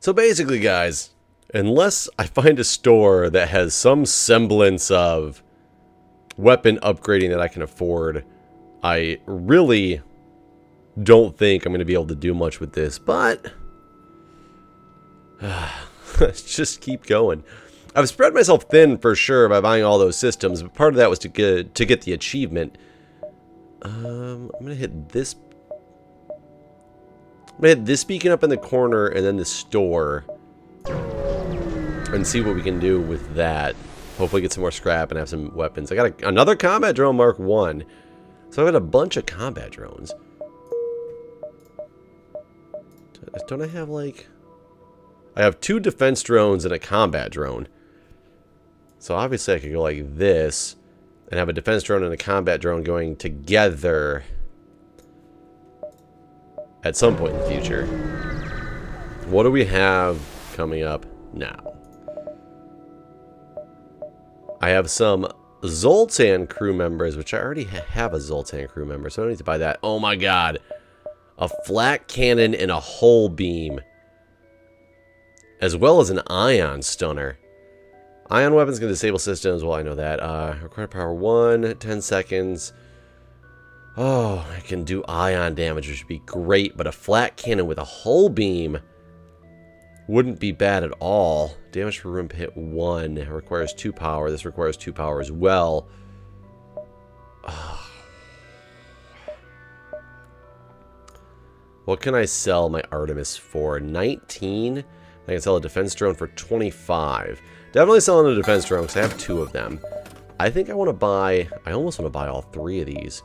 So basically, guys, unless I find a store that has some semblance of weapon upgrading that I can afford, I really don't think I'm going to be able to do much with this, but let's just keep going. I've spread myself thin for sure by buying all those systems, but part of that was to get the achievement. I'm going to hit this. I'm going to hit this beacon up in the corner and then the store and see what we can do with that. Hopefully get some more scrap and have some weapons. I got another combat drone Mark 1. So I've got a bunch of combat drones. Don't I have like... I have 2 defense drones and a combat drone. So obviously I could go like this and have a defense drone and a combat drone going together at some point in the future. What do we have coming up now? I have some Zoltan crew members, which I already have a Zoltan crew member, so I don't need to buy that. Oh my god. A flat cannon and a hull beam. As well as an ion stunner. Ion weapons can disable systems. Well, I know that. Required power 1, 10 seconds. Oh, I can do ion damage, which would be great. But a flat cannon with a hull beam wouldn't be bad at all. Damage per room hit 1. It requires 2 power. This requires 2 power as well. Oh. What can I sell my Artemis for? 19? I can sell a defense drone for 25. Definitely selling a defense drone because I have 2 of them. I think I want to buy... I almost want to buy all 3 of these.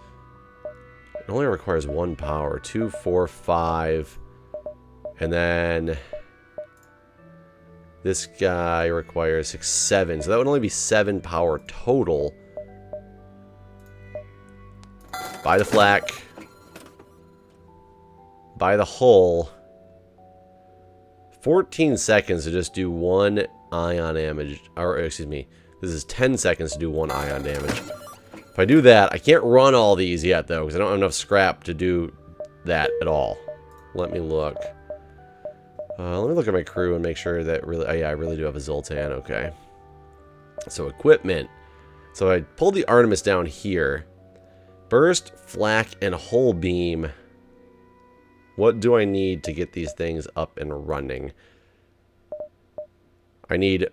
It only requires 1 power. 2, 4, 5. And then... this guy requires 6, 7. So that would only be 7 power total. Buy the flak. Buy the hull. 14 seconds to just do 1 ion damage. Or, excuse me. This is 10 seconds to do 1 ion damage. If I do that, I can't run all these yet, though, because I don't have enough scrap to do that at all. Let me look. Let me look at my crew and make sure that really... oh, yeah, I really do have a Zoltan. Okay. So, equipment. So, I pulled the Artemis down here. Burst, flak, and hull beam. What do I need to get these things up and running? I need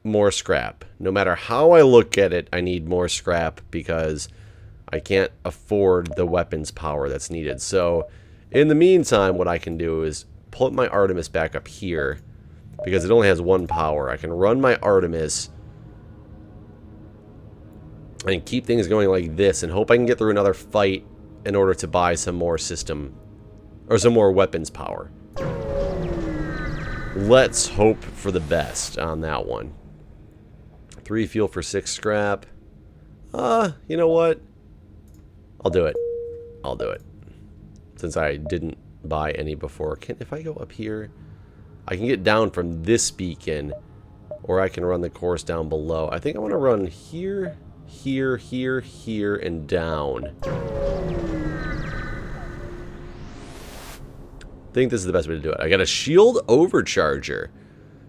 more scrap. No matter how I look at it, I need more scrap because I can't afford the weapons power that's needed. So, in the meantime, what I can do is put my Artemis back up here because it only has 1 power. I can run my Artemis and keep things going like this and hope I can get through another fight in order to buy some more system or some more weapons power. Let's hope for the best on that one. 3 fuel for 6 scrap. You know what? I'll do it. I'll do it. Since I didn't buy any before. If I go up here, I can get down from this beacon, or I can run the course down below. I think I want to run here, here, here, here, and down. I think this is the best way to do it. I got a shield overcharger.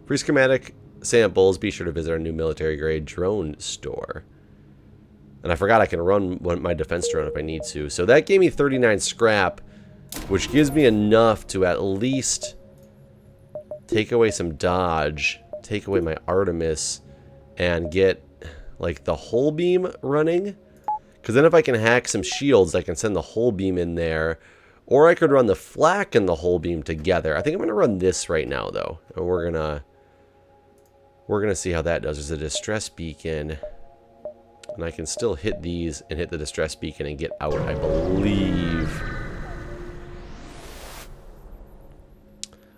Free schematic samples. Be sure to visit our new military grade drone store. And I forgot I can run my defense drone if I need to. So that gave me 39 scrap, which gives me enough to at least take away some dodge, take away my Artemis, and get like the hull beam running. Because then if I can hack some shields, I can send the hull beam in there. Or I could run the flak and the hull beam together. I think I'm going to run this right now, though. And we're gonna see how that does. There's a distress beacon. And I can still hit these and hit the distress beacon and get out, I believe.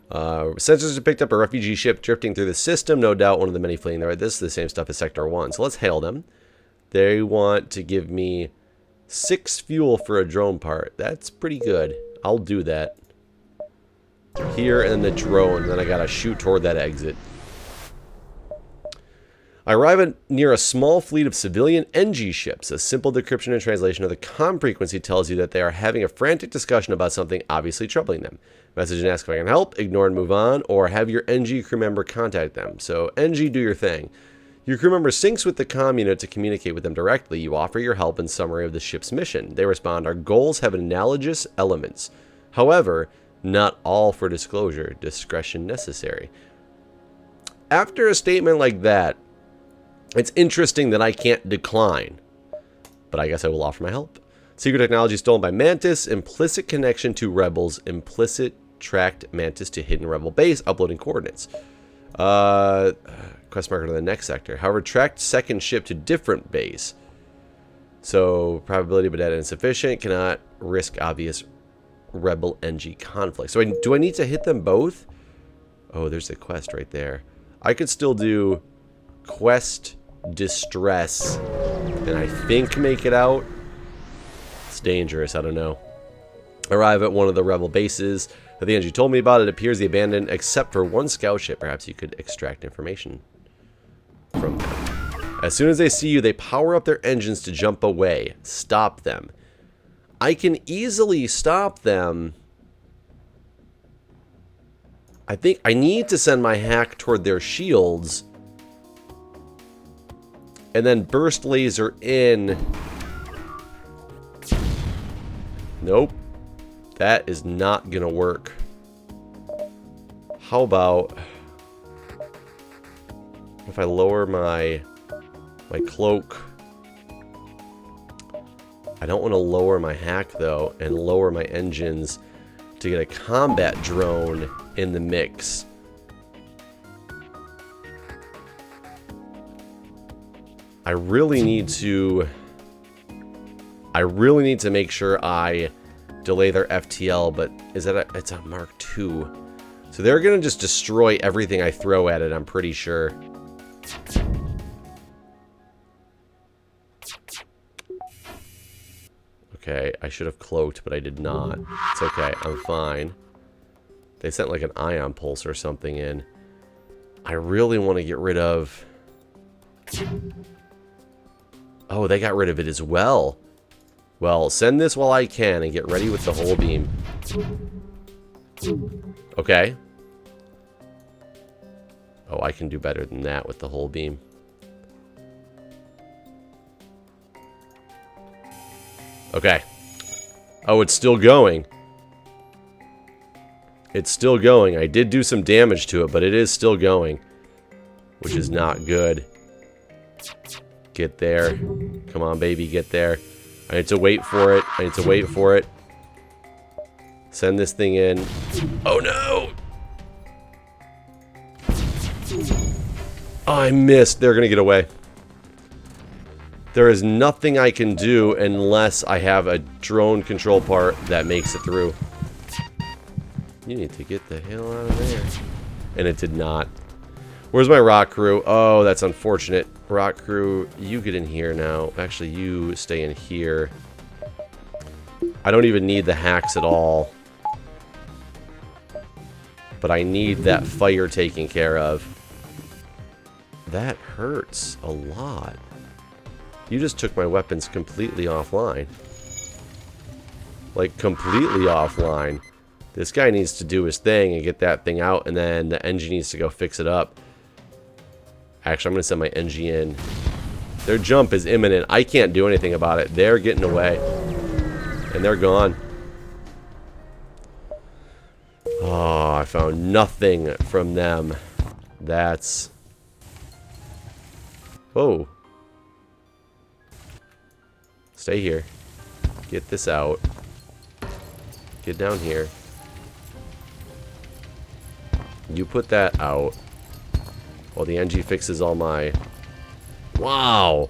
Sensors have picked up a refugee ship drifting through the system. No doubt one of the many fleeing there. This is the same stuff as Sector 1. So let's hail them. They want to give me 6 fuel for a drone part. That's pretty good. I'll do that. Here and then the drone. Then I gotta shoot toward that exit. I arrive near a small fleet of civilian NG ships. A simple decryption and translation of the comm frequency tells you that they are having a frantic discussion about something obviously troubling them. Message and ask if I can help, ignore and move on, or have your NG crew member contact them. So NG, do your thing. Your crew member syncs with the comm unit to communicate with them directly. You offer your help and summary of the ship's mission. They respond, our goals have analogous elements. However, not all for disclosure. Discretion necessary. After a statement like that, it's interesting that I can't decline, but I guess I will offer my help. Secret technology stolen by Mantis. Implicit connection to rebels. Implicit tracked Mantis to hidden rebel base. Uploading coordinates. Quest marker to the next sector. However, tracked second ship to different base. So, probability but data insufficient. Cannot risk obvious rebel NG conflict. So, do I need to hit them both? Oh, there's the quest right there. I could still do quest distress and I think make it out. It's dangerous, I don't know. Arrive at one of the rebel bases that the NG told me about. It appears the abandoned except for one scout ship. Perhaps you could extract information from them. As soon as they see you, they power up their engines to jump away. Stop them. I can easily stop them. I think I need to send my hack toward their shields and then burst laser in. Nope. That is not gonna work. How about if I lower my cloak? I don't want to lower my hack though and lower my engines to get a combat drone in the mix. I really need to make sure I delay their FTL, but is that it's a Mark II. So they're gonna just destroy everything I throw at it, I'm pretty sure. Okay, I should have cloaked, but I did not. It's okay, I'm fine. They sent like an ion pulse or something in. I really want to get rid of... Oh, they got rid of it as well. Well, send this while I can and get ready with the whole beam. Okay. Oh, I can do better than that with the whole beam. Okay. Oh, it's still going. It's still going. I did do some damage to it, but it is still going. Which is not good. Get there. Come on, baby, get there. I need to wait for it. I need to wait for it. Send this thing in. Oh, no! Oh, I missed. They're going to get away. There is nothing I can do unless I have a drone control part that makes it through. You need to get the hell out of there. And it did not. Where's my rock crew? Oh, that's unfortunate. Rock crew, you get in here now. Actually, you stay in here. I don't even need the hacks at all. But I need that fire taken care of. That hurts a lot. You just took my weapons completely offline. Like, completely offline. This guy needs to do his thing and get that thing out, and then the engine needs to go fix it up. Actually, I'm going to send my NG in. Their jump is imminent. I can't do anything about it. They're getting away. And they're gone. Oh, I found nothing from them. That's... Whoa. Stay here. Get this out. Get down here. You put that out. While the NG fixes all my... Wow!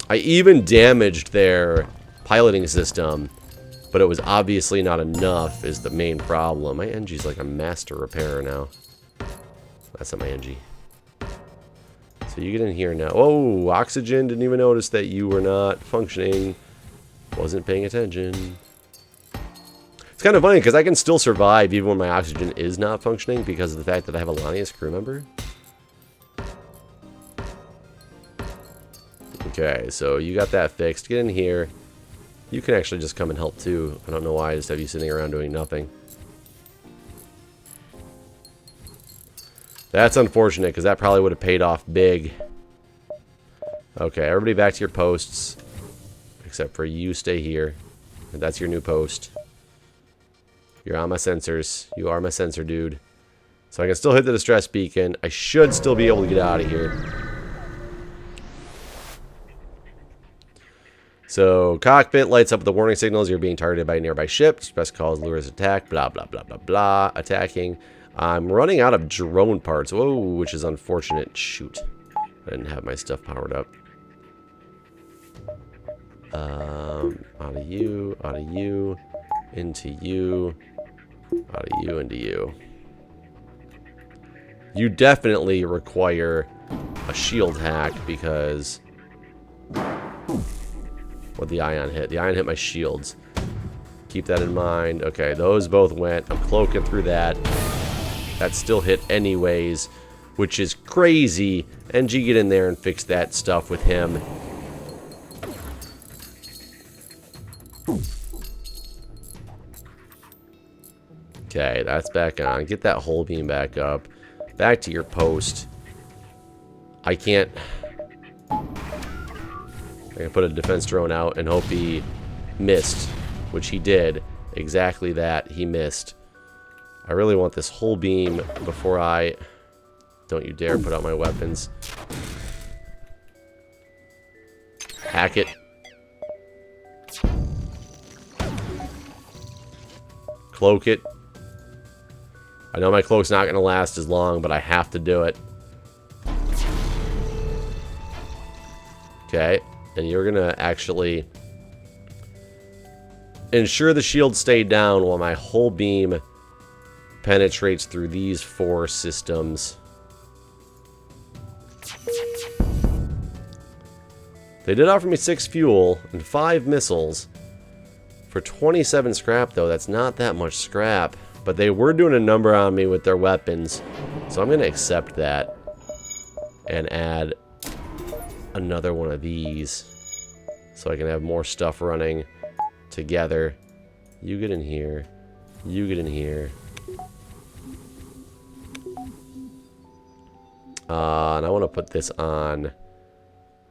I even damaged their piloting system, but it was obviously not enough is the main problem. My NG's like a master repairer now. That's not my NG. So you get in here now. Oh, oxygen. Didn't even notice that you were not functioning. Wasn't paying attention. It's kind of funny because I can still survive even when my oxygen is not functioning because of the fact that I have a Lanius crew member. Okay, so you got that fixed. Get in here. You can actually just come and help too. I don't know why I just have you sitting around doing nothing. That's unfortunate, because that probably would have paid off big. Okay, everybody back to your posts. Except for you stay here. And that's your new post. You're on my sensors. You are my sensor, dude. So I can still hit the distress beacon. I should still be able to get out of here. So, cockpit lights up with the warning signals. You're being targeted by a nearby ship. Best calls lures attack. Blah, blah, blah, blah, blah. Attacking. I'm running out of drone parts. Whoa, which is unfortunate. Shoot. I didn't have my stuff powered up. Out of you. Out of you. Into you. Out of you. Into you. You definitely require a shield hack because... What the ion hit? The ion hit my shields. Keep that in mind. Okay, those both went. I'm cloaking through that. That still hit anyways, which is crazy. NG, get in there and fix that stuff with him. Okay, that's back on. Get that hull beam back up. Back to your post. I can't... I can put a defense drone out and hope he missed, which he did. Exactly that, he missed. I really want this whole beam before I... Don't you dare put out my weapons. Hack it. Cloak it. I know my cloak's not going to last as long, but I have to do it. Okay. And you're going to actually ensure the shield stay down while my whole beam penetrates through these 4 systems. They did offer me 6 fuel and 5 missiles. For 27 scrap, though, that's not that much scrap. But they were doing a number on me with their weapons. So I'm going to accept that. And add... another one of these so I can have more stuff running together. You get in here. You get in here. And I want to put this on. I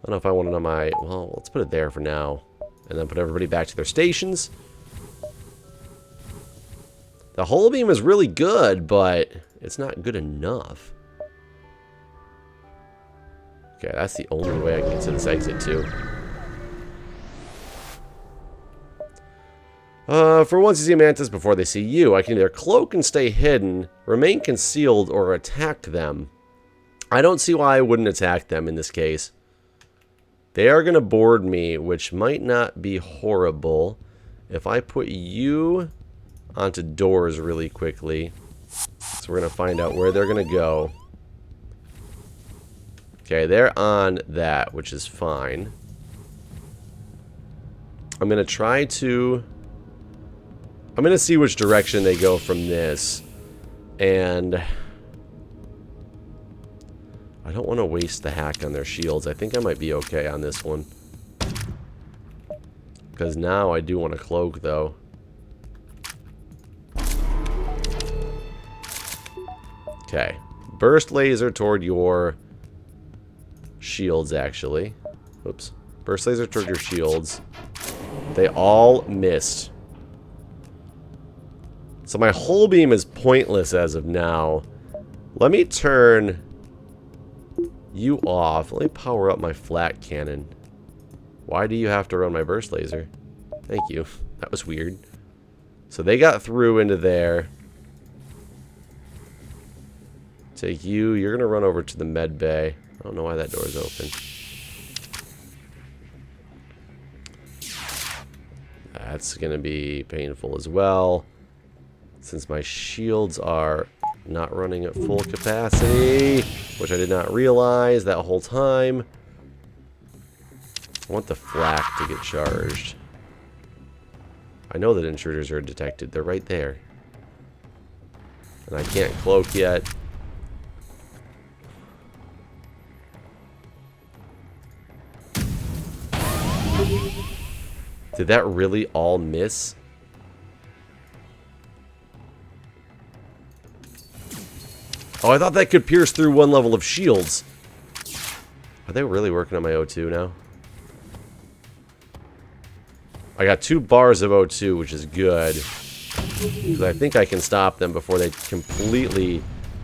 don't know if I want it on my... Well, let's put it there for now. And then put everybody back to their stations. The hull beam is really good, but it's not good enough. Okay, that's the only way I can get to this exit, too. For once you see a mantis before they see you, I can either cloak and stay hidden, remain concealed, or attack them. I don't see why I wouldn't attack them in this case. They are going to board me, which might not be horrible. If I put you onto doors really quickly, so we're going to find out where they're going to go. Okay, they're on that, which is fine. I'm going to try to... I'm going to see which direction they go from this. And... I don't want to waste the hack on their shields. I think I might be okay on this one. Because now I do want to cloak, though. Okay. Burst laser toward your... shields, actually. Oops. Burst laser toward your shields. They all missed. So my whole beam is pointless as of now. Let me turn you off. Let me power up my flat cannon. Why do you have to run my burst laser? Thank you. That was weird. So they got through into there. Take you. You're going to run over to the med bay. I don't know why that door is open. That's going to be painful as well. Since my shields are not running at full capacity, which I did not realize that whole time. I want the flak to get charged. I know that intruders are detected. They're right there. And I can't cloak yet. Did that really all miss? Oh, I thought that could pierce through one level of shields. Are they really working on my O2 now? I got 2 bars of O2, which is good. Because I think I can stop them before they completely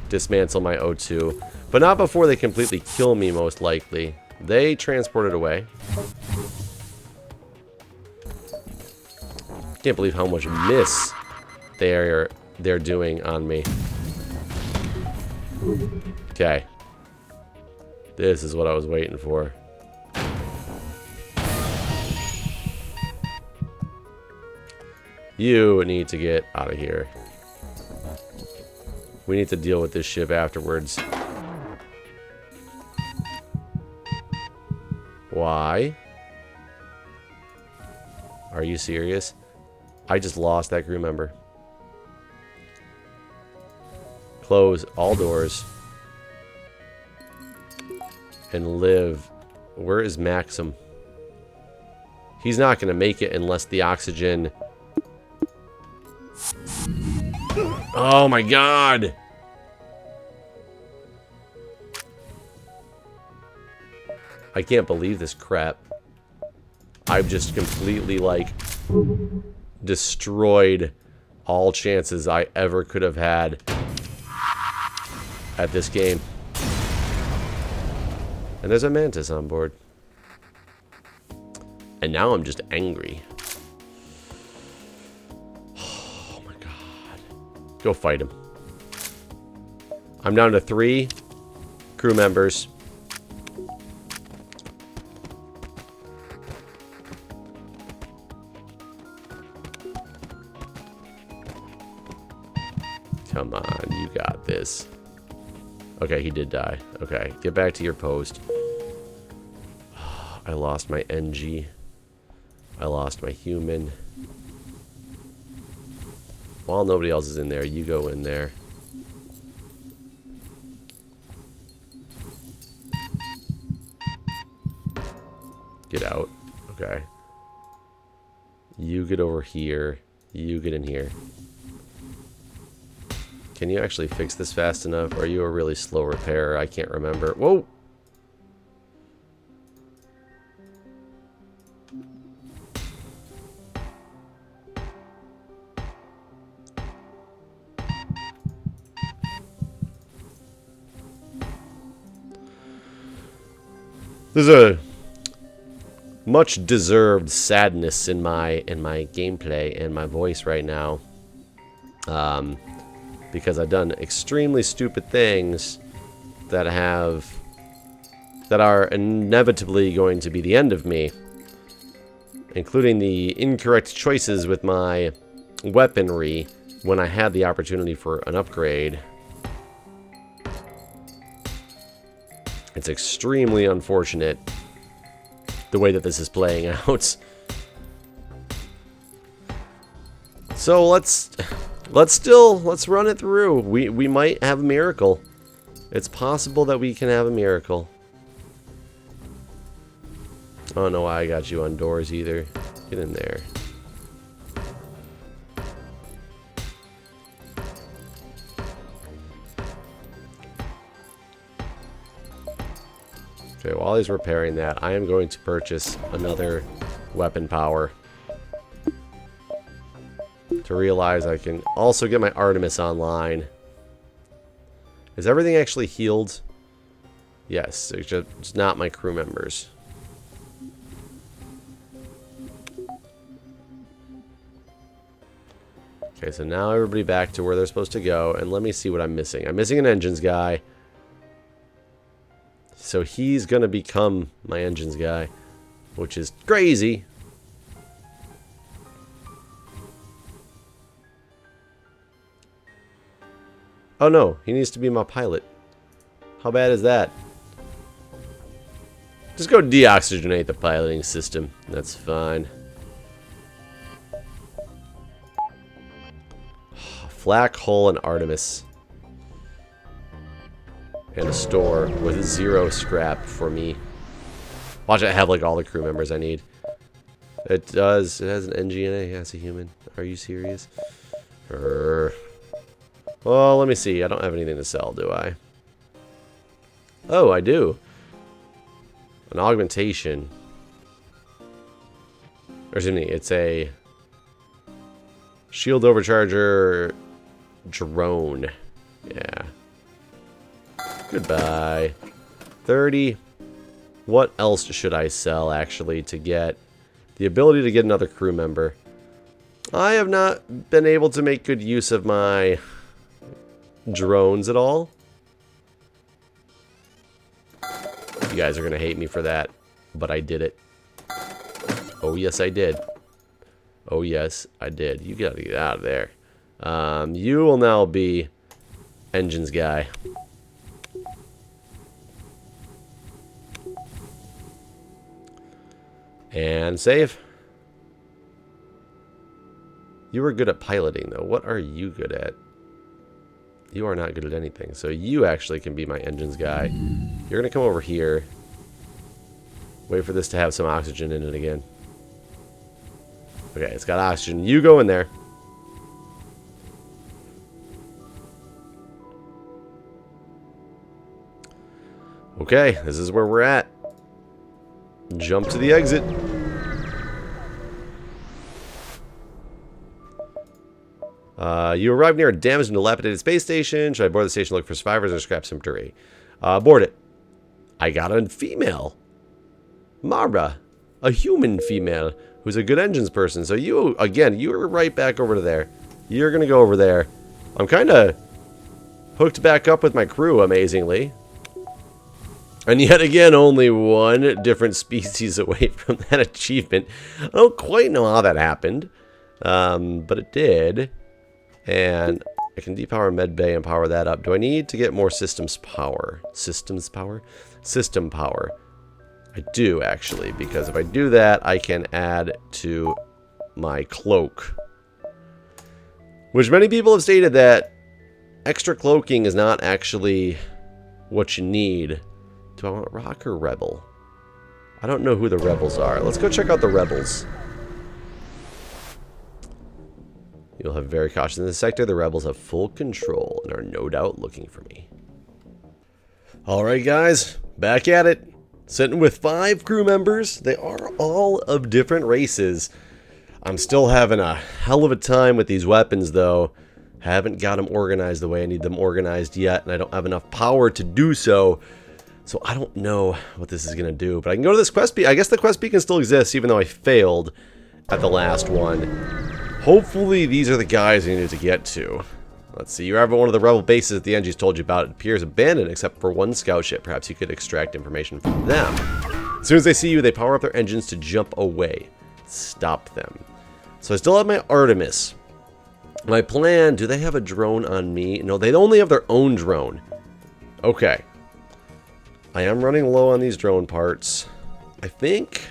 dismantle my O2. But not before they completely kill me, most likely. They transported away. Can't believe how much miss they're doing on me. Okay. This is what I was waiting for. You need to get out of here. We need to deal with this ship afterwards. Why? Are you serious? I just lost that crew member. Close all doors. And live. Where is Maxim? He's not going to make it unless the oxygen... Oh my god! I can't believe this crap. I've just completely, like, destroyed all chances I ever could have had at this game. And there's a mantis on board. And now I'm just angry. Oh my god. Go fight him. I'm down to 3 crew members. Come on, you got this. Okay, he did die. Okay, get back to your post. I lost my NG. I lost my human. While nobody else is in there, you go in there. Get out. Okay. You get over here. You get in here. Can you actually fix this fast enough? Or are you a really slow repairer? I can't remember. Whoa! There's a much deserved sadness in my gameplay and my voice right now. Because I've done extremely stupid things that are inevitably going to be the end of me, including the incorrect choices with my weaponry when I had the opportunity for an upgrade. It's extremely unfortunate the way that this is playing out. So let's run it through. We might have a miracle. It's possible that we can have a miracle. I don't know why I got you on doors either. Get in there. Okay, while he's repairing that, I am going to purchase another weapon power. To realize I can also get my Artemis online. Is everything actually healed? Yes, it's just not my crew members. Okay, so now everybody back to where they're supposed to go, and let me see what I'm missing. I'm missing an engines guy. So he's gonna become my engines guy, which is crazy. Oh no, he needs to be my pilot. How bad is that? Just go deoxygenate the piloting system. That's fine. Flak, hull, and Artemis. And a store with 0 scrap for me. Watch, I have like all the crew members I need. It does. It has an NGNA. That's a human. Are you serious? Well, let me see. I don't have anything to sell, do I? Oh, I do. An augmentation. Or excuse me, it's a shield overcharger drone. Yeah. Goodbye. 30. What else should I sell, actually, to get the ability to get another crew member? I have not been able to make good use of my drones at all. You guys are going to hate me for that, but I did it. Oh, yes, I did. Oh, yes, I did. You got to get out of there. You will now be engines guy. And save. You were good at piloting, though. What are you good at? You are not good at anything. So you actually can be my engines guy. You're going to come over here. Wait for this to have some oxygen in it again. Okay, it's got oxygen. You go in there. Okay, this is where we're at. Jump to the exit. You arrive near a damaged and dilapidated space station. Should I board the station, look for survivors, or scrap some debris? Board it. I got a female. Mara. A human female who's a good engines person. So you, again, you were right back over to there. You're going to go over there. I'm kind of hooked back up with my crew, amazingly. And yet again, only one different species away from that achievement. I don't quite know how that happened, but it did. And I can depower medbay and power that up. Do I need to get more systems power? Systems power? System power. I do, actually, because if I do that, I can add to my cloak. Which many people have stated that extra cloaking is not actually what you need. Do I want rock or rebel? I don't know who the rebels are. Let's go check out the rebels. You'll have very cautious in this sector. The rebels have full control and are no doubt looking for me. Alright guys, back at it. Sitting with 5 crew members. They are all of different races. I'm still having a hell of a time with these weapons though. Haven't got them organized the way I need them organized yet, and I don't have enough power to do so. So I don't know what this is going to do, but I can go to this quest beacon. I guess the quest beacon still exists, even though I failed at the last one. Hopefully these are the guys I needed to get to. Let's see, you're at one of the rebel bases that the NG's told you about. It appears abandoned except for one scout ship. Perhaps you could extract information from them. As soon as they see you, they power up their engines to jump away. Stop them. So I still have my Artemis. My plan, do they have a drone on me? No, they only have their own drone. Okay. I am running low on these drone parts. I think...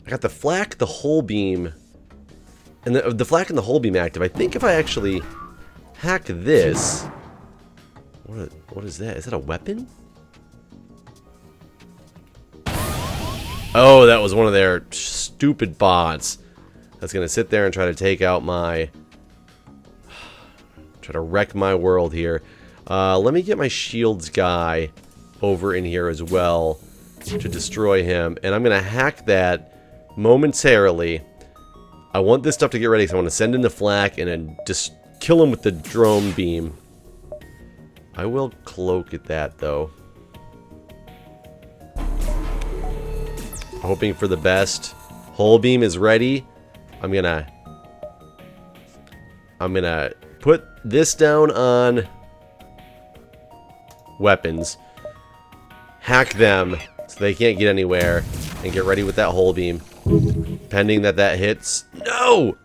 I got the flak, the hull beam, and the flak and the hull beam active. I think if I actually hack this... What is that? Is that a weapon? Oh, that was one of their stupid bots. That's going to sit there and try to take out my... Try to wreck my world here. Let me get my shields guy over in here as well to destroy him. And I'm going to hack that momentarily. I want this stuff to get ready, so I want to send in the flak and then just kill him with the drone beam. I will cloak at that, though. Hoping for the best. Hull beam is ready. I'm gonna put this down on weapons. Hack them so they can't get anywhere. And get ready with that hull beam. Pending that hits. No!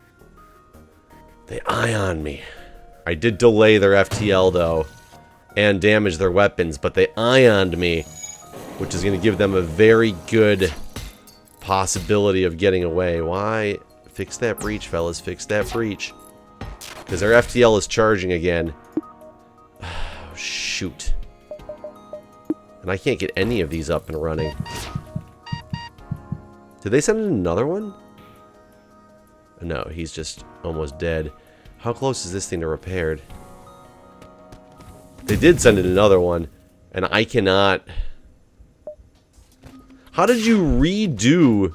They ion me. I did delay their FTL though. And damage their weapons. But they ioned me. Which is going to give them a very good possibility of getting away. Why? Fix that breach, fellas. Fix that breach. Because their FTL is charging again. Oh, shoot. And I can't get any of these up and running. Did they send in another one? No, he's just almost dead. How close is this thing to repaired? They did send in another one, and I cannot... How did you redo...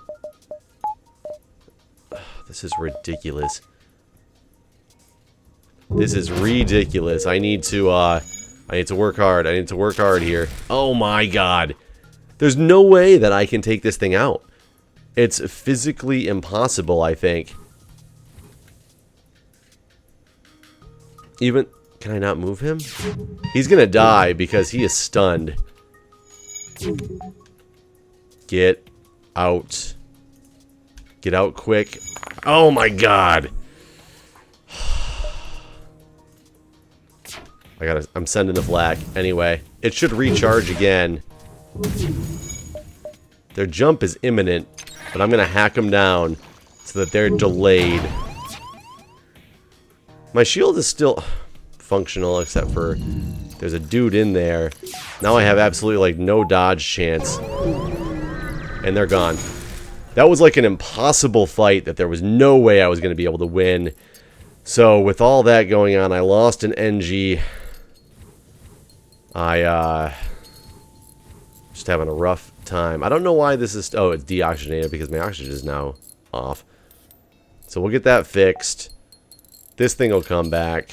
This is ridiculous. This is ridiculous. I need to work hard. I need to work hard here. Oh my god. There's no way that I can take this thing out. It's physically impossible, I think. Even... Can I not move him? He's gonna die because he is stunned. Get out. Get out quick. Oh my god. I'm sending the flak. Anyway, it should recharge again. Their jump is imminent, but I'm gonna hack them down so that they're delayed. My shield is still functional, except for there's a dude in there. Now I have absolutely like no dodge chance. And they're gone. That was like an impossible fight that there was no way I was going to be able to win. So with all that going on, I lost an NG. Just having a rough time. I don't know why this is... Oh, it's deoxygenated because my oxygen is now off. So we'll get that fixed. This thing will come back.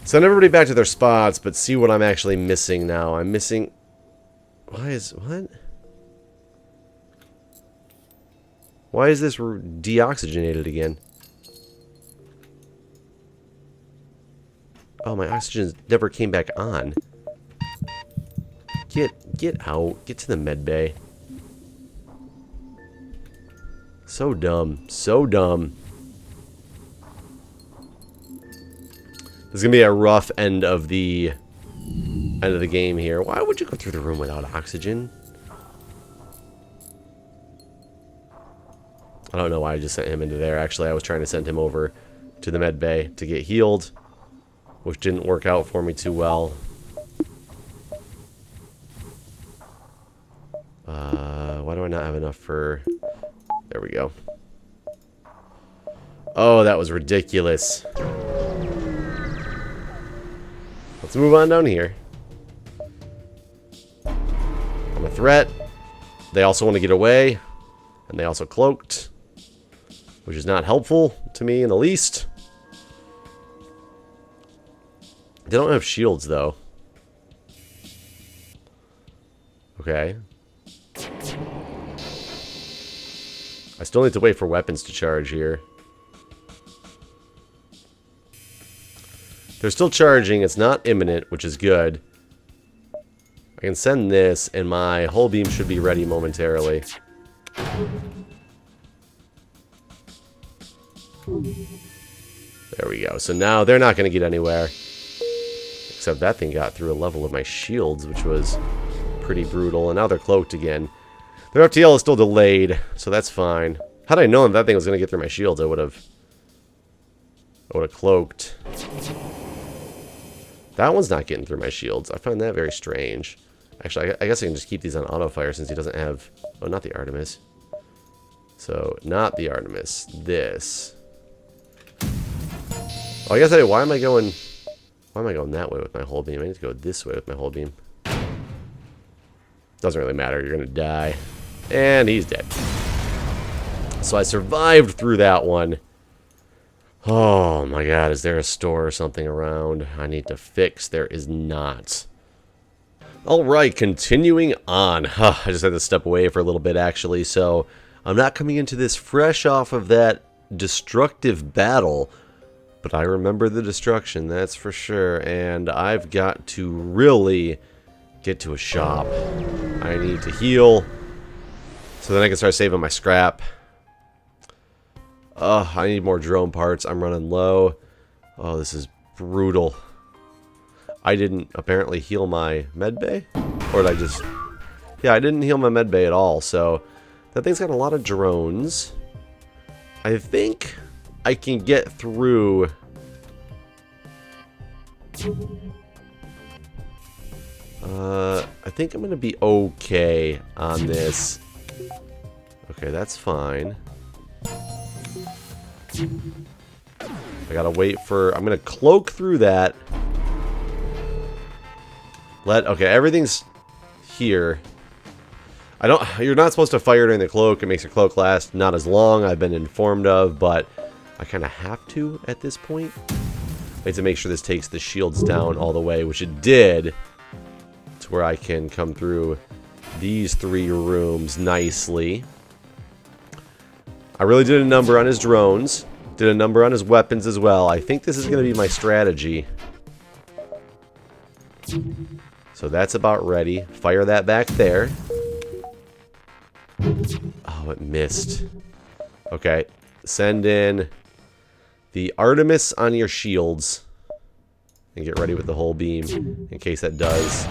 Send everybody back to their spots, but see what I'm actually missing now. I'm missing... Why is... What? Why is this deoxygenated again? Oh, my oxygen never came back on. Get out. Get to the med bay. So dumb. So dumb. This is going to be a rough end of the game here. Why would you go through the room without oxygen? I don't know why I just sent him into there. Actually, I was trying to send him over to the med bay to get healed, which didn't work out for me too well. Why do I not have enough for... There we go. Oh, that was ridiculous. Let's move on down here. I'm a threat. They also want to get away. And they also cloaked, which is not helpful to me in the least. They don't have shields, though. Okay. I still need to wait for weapons to charge here. They're still charging. It's not imminent, which is good. I can send this, and my hull beam should be ready momentarily. There we go. So now they're not going to get anywhere. Except that thing got through a level of my shields, which was pretty brutal. And now they're cloaked again. Their FTL is still delayed, so that's fine. Had I known that thing was going to get through my shields, I would have cloaked. That one's not getting through my shields. I find that very strange. Actually, I guess I can just keep these on auto fire since he doesn't have... Oh, not the Artemis. So, not the Artemis. This. Oh, I guess why am I going that way with my hull beam? I need to go this way with my hull beam. Doesn't really matter. You're going to die. And he's dead. So I survived through that one. Oh my god, is there a store or something around I need to fix? There is not. Alright, continuing on. I just had to step away for a little bit, actually, so I'm not coming into this fresh off of that destructive battle, but I remember the destruction, that's for sure, and I've got to really get to a shop. I need to heal, so then I can start saving my scrap. I need more drone parts. I'm running low. Oh, this is brutal. I didn't apparently heal my medbay. Or did I just... Yeah, I didn't heal my medbay at all. So, that thing's got a lot of drones. I think I can get through... I think I'm going to be okay on this. Okay, that's fine. I gotta wait for... I'm gonna cloak through that. Okay, everything's here. You're not supposed to fire during the cloak. It makes your cloak last not as long, I've been informed of, but I kind of have to at this point. I need to make sure this takes the shields down all the way, which it did. To where I can come through these 3 rooms nicely. I really did a number on his drones. Did a number on his weapons as well. I think this is going to be my strategy. So that's about ready. Fire that back there. Oh, it missed. Okay. Send in the Artemis on your shields. And get ready with the whole beam in case that does.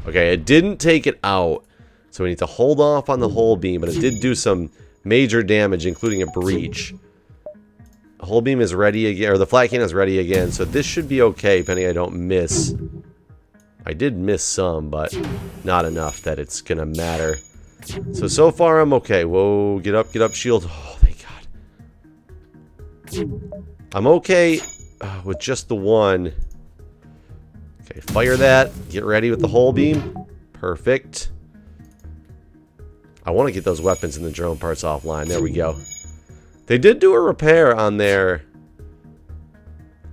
Okay, it didn't take it out. So we need to hold off on the whole beam, but it did do some major damage, including a breach. The whole beam is ready again, or the flat cannon is ready again, so this should be okay, depending I don't miss. I did miss some, but not enough that it's gonna matter. So far I'm okay. Whoa, get up, shield. Oh, thank God. I'm okay with just the one. Okay, fire that. Get ready with the whole beam. Perfect. I want to get those weapons and the drone parts offline. There we go. They did do a repair on their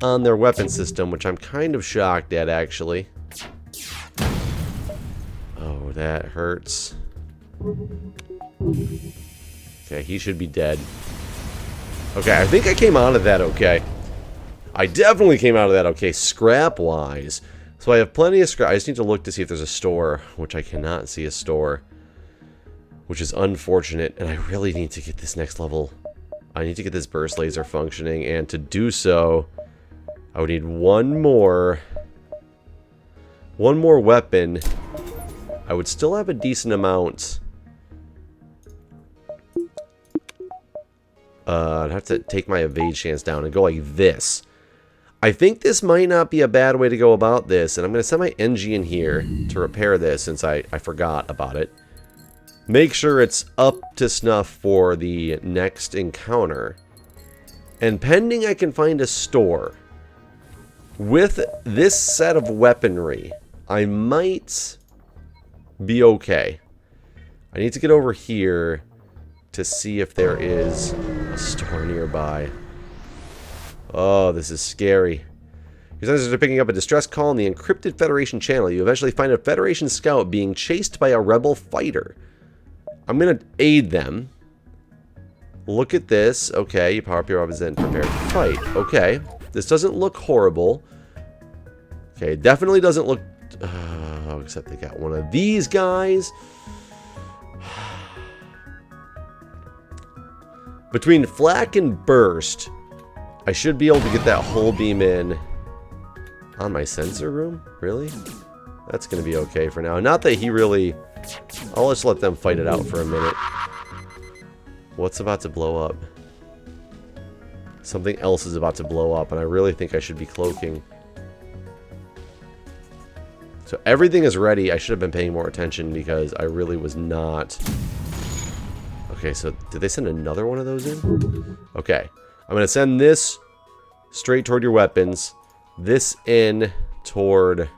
weapon system, which I'm kind of shocked at, actually. Oh, that hurts. Okay, he should be dead. Okay, I think I came out of that okay. I definitely came out of that okay, scrap-wise. So I have plenty of scrap. I just need to look to see if there's a store, which I cannot see a store. Which is unfortunate, and I really need to get this next level. I need to get this burst laser functioning, and to do so, I would need one more weapon. I would still have a decent amount. I'd have to take my evade chance down and go like this. I think this might not be a bad way to go about this, and I'm going to send my NG in here to repair this since I forgot about it. Make sure it's up to snuff for the next encounter. And pending I can find a store with this set of weaponry, I might be okay. I need to get over here to see if there is a store nearby. Oh, this is scary. Your sensors are picking up a distress call on the encrypted Federation channel. You eventually find a Federation scout being chased by a rebel fighter. I'm going to aid them. Look at this. Okay, you power up your weapons and prepare to fight. Okay, this doesn't look horrible. Okay, it definitely doesn't look... except they got one of these guys. Between flak and burst, I should be able to get that whole beam in on my sensor room. Really? That's going to be okay for now. Not that he really... I'll just let them fight it out for a minute. What's about to blow up? Something else is about to blow up, and I really think I should be cloaking. So everything is ready. I should have been paying more attention because I really was not. Okay, so did they send another one of those in? Okay. I'm going to send this straight toward your weapons. This in toward...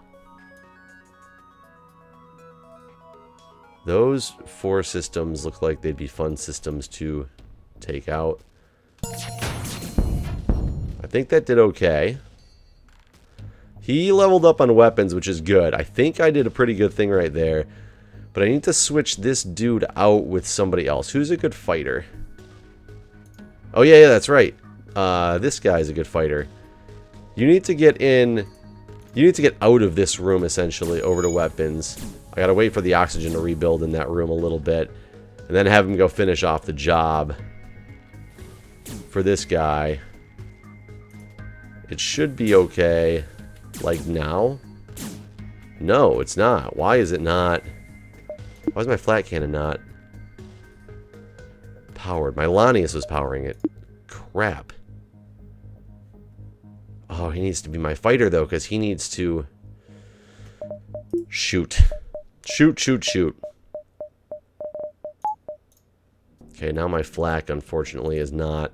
Those 4 systems look like they'd be fun systems to take out. I think that did okay. He leveled up on weapons, which is good. I think I did a pretty good thing right there. But I need to switch this dude out with somebody else. Who's a good fighter? Oh, yeah, that's right. This guy's a good fighter. You need to get in... You need to get out of this room, essentially, over to weapons. I gotta wait for the oxygen to rebuild in that room a little bit. And then have him go finish off the job. For this guy. It should be okay. Like now? No, it's not. Why is it not? Why is my flat cannon not powered? My Lanius was powering it. Crap. Oh, he needs to be my fighter, though, because he needs to... Shoot. Shoot, shoot, shoot. Okay, now my flak, unfortunately, is not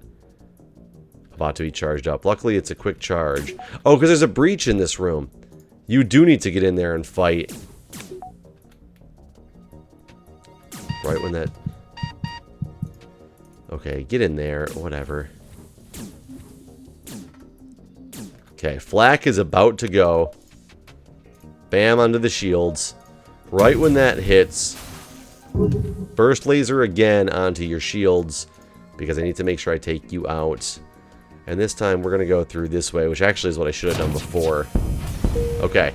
about to be charged up. Luckily, it's a quick charge. Oh, because there's a breach in this room. You do need to get in there and fight. Right when that... Okay, get in there. Whatever. Okay, flak is about to go. Bam, onto the shields. Right when that hits... Burst laser again onto your shields, because I need to make sure I take you out. And this time we're going to go through this way, which actually is what I should have done before. Okay.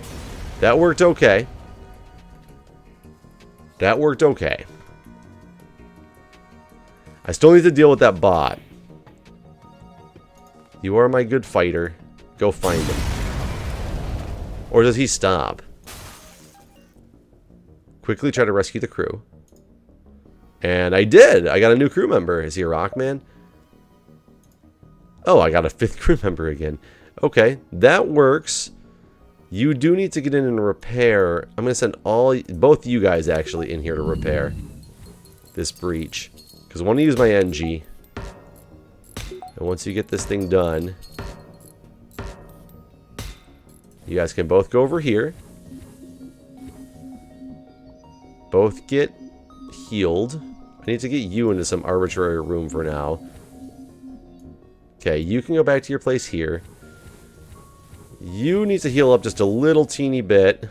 That worked okay. That worked okay. I still need to deal with that bot. You are my good fighter. Go find him. Or does he stop? Quickly try to rescue the crew. And I did! I got a new crew member. Is he a Rockman? Oh, I got a 5th crew member again. Okay, that works. You do need to get in and repair. I'm going to send both you guys actually in here to repair this breach. Because I want to use my NG. And once you get this thing done, you guys can both go over here. Both get healed. I need to get you into some arbitrary room for now. Okay, you can go back to your place here. You need to heal up just a little teeny bit.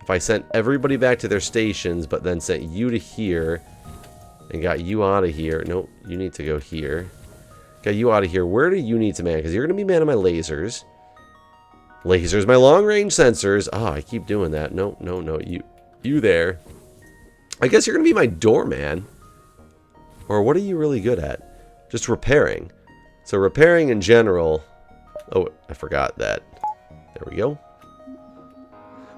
If I sent everybody back to their stations, but then sent you to here and got you out of here. Nope, you need to go here. Got you out of here. Where do you need to man? Because you're going to be manning my lasers. Lasers, my long-range sensors. Oh, I keep doing that. No, no, no. You there. I guess you're going to be my doorman. Or what are you really good at? Just repairing. So repairing in general... Oh, I forgot that. There we go.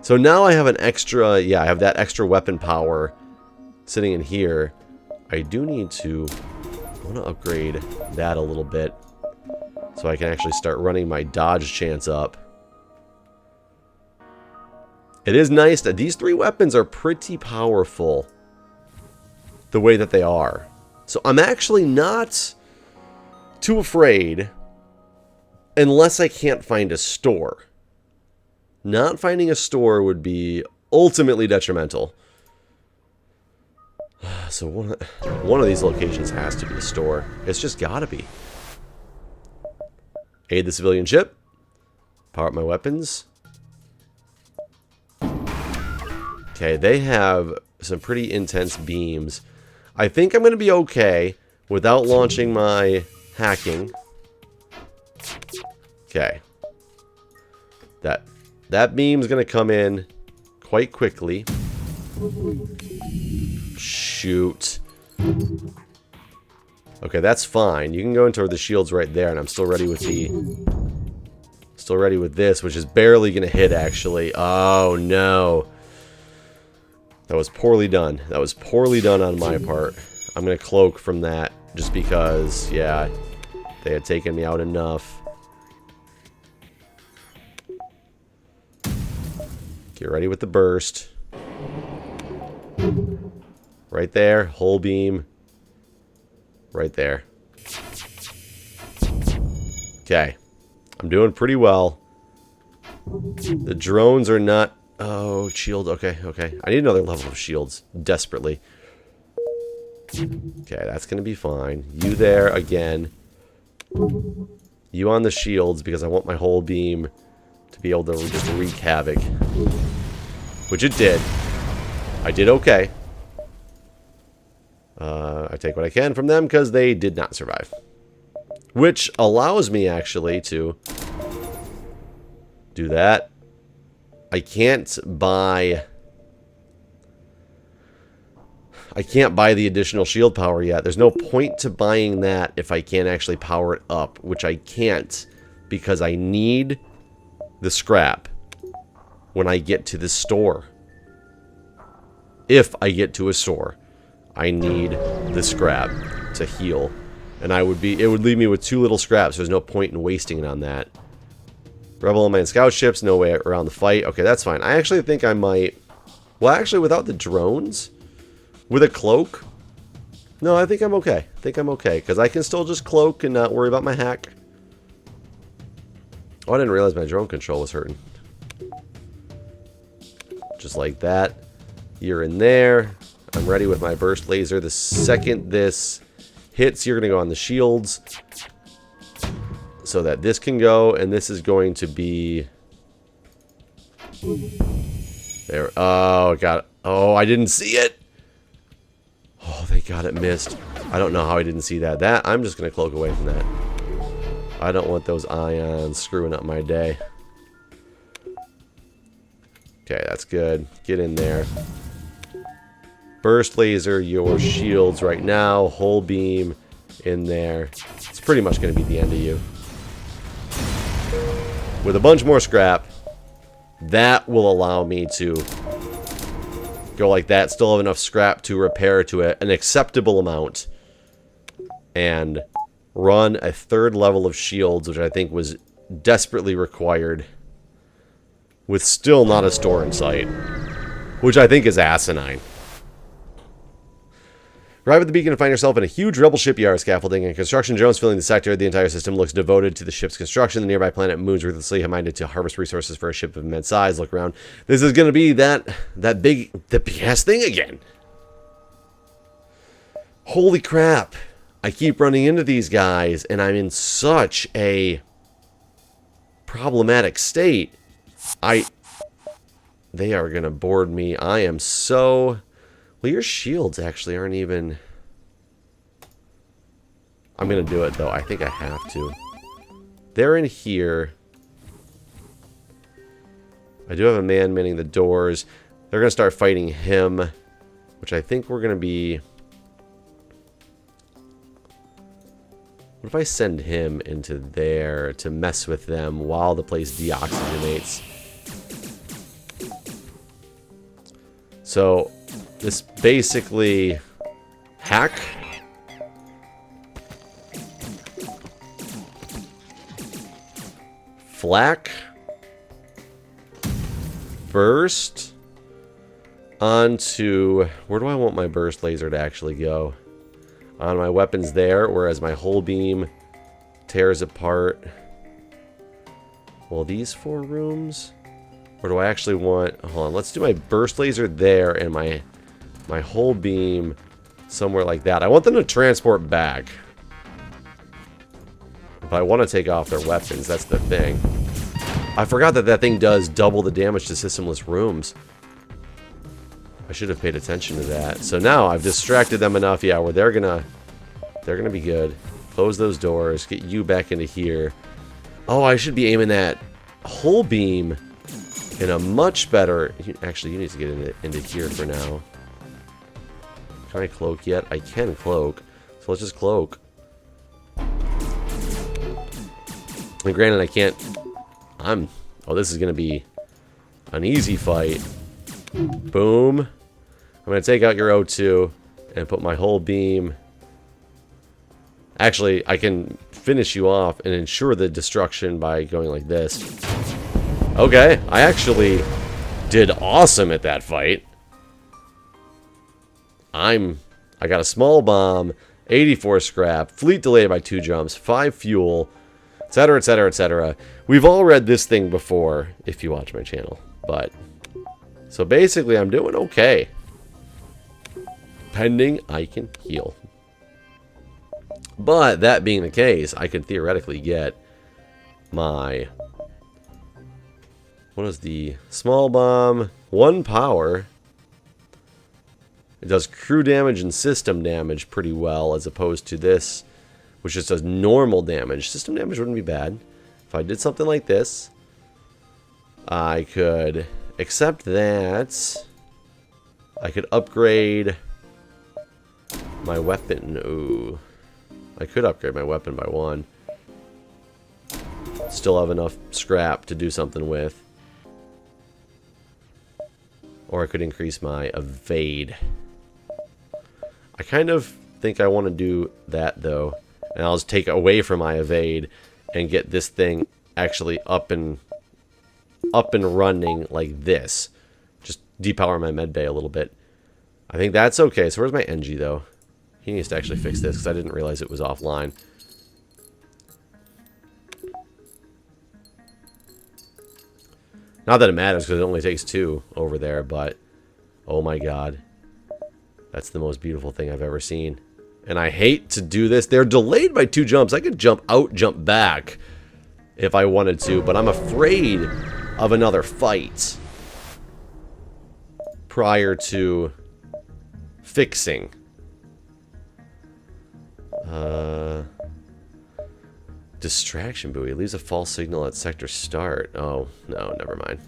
So now I have an extra... Yeah, I have that extra weapon power sitting in here. I do need to... I want to upgrade that a little bit. So I can actually start running my dodge chance up. It is nice that these 3 weapons are pretty powerful. The way that they are. So I'm actually not too afraid unless I can't find a store. Not finding a store would be ultimately detrimental. So one of these locations has to be a store. It's just gotta be. Aid the civilian ship. Power up my weapons. Okay, they have some pretty intense beams. I think I'm going to be okay without launching my hacking. Okay. That beam's going to come in quite quickly. Shoot. Okay, that's fine. You can go into the shields right there, and I'm still ready with the... Still ready with this, which is barely going to hit, actually. Oh, no. That was poorly done. That was poorly done on my part. I'm going to cloak from that just because, yeah, they had taken me out enough. Get ready with the burst. Right there. Whole beam. Right there. Okay. I'm doing pretty well. The drones are not... Oh, shield. Okay, okay. I need another level of shields. Desperately. Okay, that's going to be fine. You there again. You on the shields because I want my whole beam to be able to just wreak havoc. Which it did. I did okay. I take what I can from them because they did not survive. Which allows me actually to do that. I can't buy the additional shield power yet. There's no point to buying that if I can't actually power it up, which I can't because I need the scrap when I get to the store. If I get to a store, I need the scrap to heal. And it would leave me with 2 little scraps. There's no point in wasting it on that. Rebel and scout ships, no way around the fight. Okay, that's fine. I actually think I might... Well, actually, without the drones, with a cloak, no, I think I'm okay. I think I'm okay, because I can still just cloak and not worry about my hack. Oh, I didn't realize my drone control was hurting. Just like that. You're in there. I'm ready with my burst laser. The second this hits, you're going to go on the shields, so that this can go, and this is going to be... There. Oh, got it. Oh, I didn't see it. Oh, thank God it missed. I don't know how I didn't see that. I'm just going to cloak away from that. I don't want those ions screwing up my day. Okay, that's good. Get in there. Burst laser, your shields right now. Whole beam in there. It's pretty much going to be the end of you. With a bunch more scrap, that will allow me to go like that. Still have enough scrap to repair to an acceptable amount. And run a 3rd level of shields, which I think was desperately required. With still not a store in sight. Which I think is asinine. Arrive at the beacon and find yourself in a huge rebel shipyard, scaffolding and construction drones filling the sector. The entire system looks devoted to the ship's construction. The nearby planet moves ruthlessly, minded to harvest resources for a ship of immense size. Look around. This is going to be the big ass thing again. Holy crap. I keep running into these guys, and I'm in such a problematic state. They are going to board me. I am so... Well, your shields actually aren't even... I'm going to do it, though. I think I have to. They're in here. I do have a man manning the doors. They're going to start fighting him, which I think we're going to be... What if I send him into there to mess with them while the place deoxygenates? So... This basically hack. Flak. Burst. Onto... Where do I want my burst laser to actually go? On my weapons there, whereas my whole beam tears apart. Well, these 4 rooms... Or do I actually want... Hold on, let's do my burst laser there and my whole beam somewhere like that. I want them to transport back. But I want to take off their weapons. That's the thing. I forgot that thing does double the damage to systemless rooms. I should have paid attention to that. So now I've distracted them enough, yeah, where they're gonna be good. Close those doors. Get you back into here. Oh, I should be aiming that whole beam in a much better... Actually, you need to get into here for now. Can I cloak yet? I can cloak. So let's just cloak. And granted, I can't... Oh, this is going to be an easy fight. Boom. I'm going to take out your O2 and put my whole beam... Actually, I can finish you off and ensure the destruction by going like this. Okay, I actually did awesome at that fight. I got a small bomb, 84 scrap, fleet delayed by 2 jumps, 5 fuel, etc., etc., etc. We've all read this thing before, if you watch my channel. But, so basically I'm doing okay. Pending I can heal. But, that being the case, I could theoretically get my... What is the small bomb? 1 power. It does crew damage and system damage pretty well, as opposed to this, which just does normal damage. System damage wouldn't be bad. If I did something like this, I could accept that. I could upgrade my weapon. Ooh. I could upgrade my weapon by 1. Still have enough scrap to do something with. Or I could increase my evade. I kind of think I want to do that, though. And I'll just take away from my evade and get this thing actually up and up and running like this. Just depower my med bay a little bit. I think that's okay. So where's my NG, though? He needs to actually fix this because I didn't realize it was offline. Not that it matters because it only takes 2 over there, but oh my god. That's the most beautiful thing I've ever seen. And I hate to do this. They're delayed by 2 jumps. I could jump out, jump back if I wanted to, but I'm afraid of another fight prior to fixing. Distraction buoy leaves a false signal at sector start. Oh, no, never mind.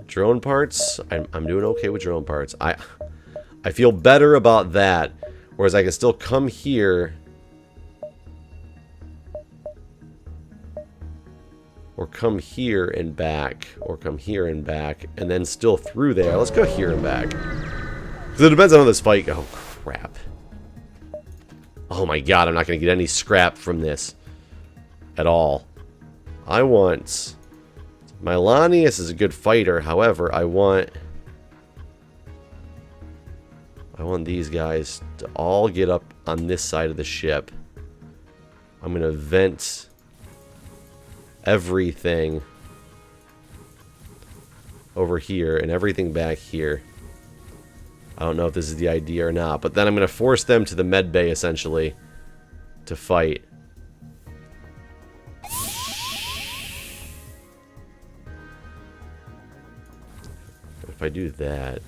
Drone parts, I'm doing okay with drone parts. I feel better about that, whereas I can still come here or come here and back, or come here and back, and then still through there. Let's go here and back. Because it depends on how this fight. Oh, crap. Oh my god, I'm not going to get any scrap from this at all. I want... Mylanius is a good fighter, however, I want these guys to all get up on this side of the ship. I'm going to vent everything over here and everything back here. I don't know if this is the idea or not, but then I'm going to force them to the med bay, essentially, to fight. If I do that...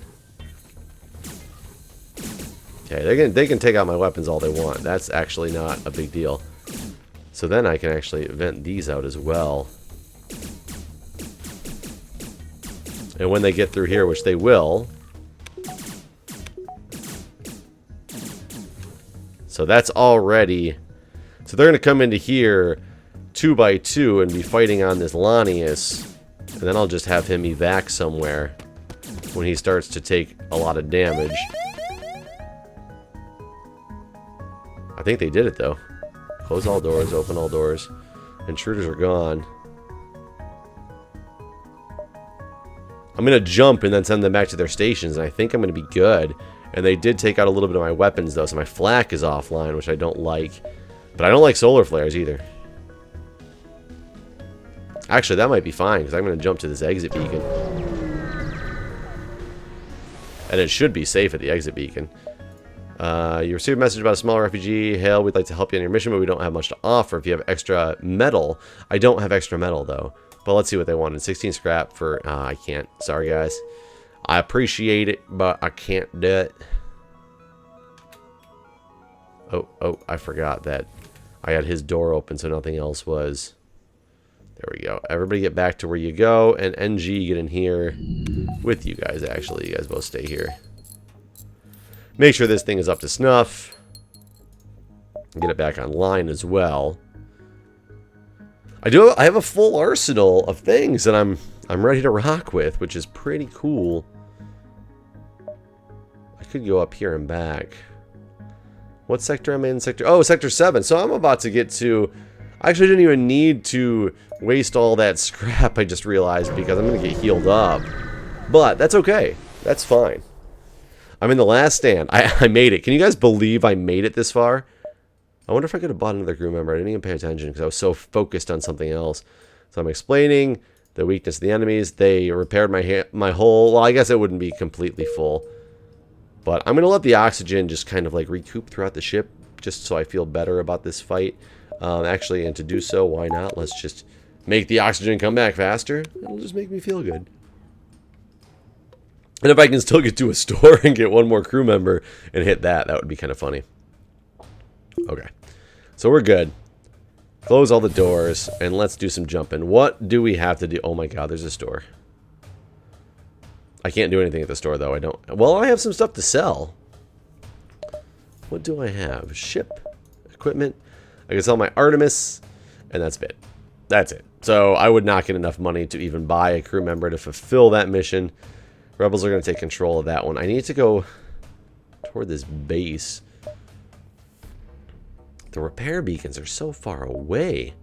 Okay, they can take out my weapons all they want. That's actually not a big deal. So then I can actually vent these out as well. And when they get through here, which they will... So that's already... So they're going to come into here 2 by 2 and be fighting on this Lanius. And then I'll just have him evac somewhere when he starts to take a lot of damage. I think they did it, though. Close all doors, open all doors. Intruders are gone. I'm going to jump and then send them back to their stations, and I think I'm going to be good. And they did take out a little bit of my weapons, though, so my flak is offline, which I don't like. But I don't like solar flares, either. Actually, that might be fine, because I'm going to jump to this exit beacon. And it should be safe at the exit beacon. You received a message about a small refugee. Hail, we'd like to help you on your mission, but we don't have much to offer. If you have extra metal. I don't have extra metal, though. But let's see what they wanted. 16 scrap for... I can't. Sorry, guys. I appreciate it, but I can't do it. Oh, I forgot that I had his door open, so nothing else was... There we go. Everybody get back to where you go, and NG get in here with you guys, actually. You guys both stay here. Make sure this thing is up to snuff. Get it back online as well. I have a full arsenal of things that I'm ready to rock with, which is pretty cool. I could go up here and back. What sector am I in? Sector 7. So I'm about to get to... I actually didn't even need to waste all that scrap, I just realized, because I'm going to get healed up. But that's okay. That's fine. I'm in the last stand. I made it. Can you guys believe I made it this far? I wonder if I could have bought another crew member. I didn't even pay attention because I was so focused on something else. So I'm explaining the weakness of the enemies. They repaired my hull. Well, I guess it wouldn't be completely full. But I'm going to let the oxygen just kind of like recoup throughout the ship, just so I feel better about this fight. Actually, and to do so, why not? Let's just make the oxygen come back faster. It'll just make me feel good. And if I can still get to a store and get one more crew member and hit that, that would be kind of funny. Okay. So we're good. Close all the doors, and let's do some jumping. What do we have to do? Oh my god, there's a store. I can't do anything at the store, though. I don't... Well, I have some stuff to sell. What do I have? Ship. Equipment. I can sell my Artemis, and that's it. That's it. So I would not get enough money to even buy a crew member to fulfill that mission. Rebels are going to take control of that one. I need to go toward this base. The repair beacons are so far away.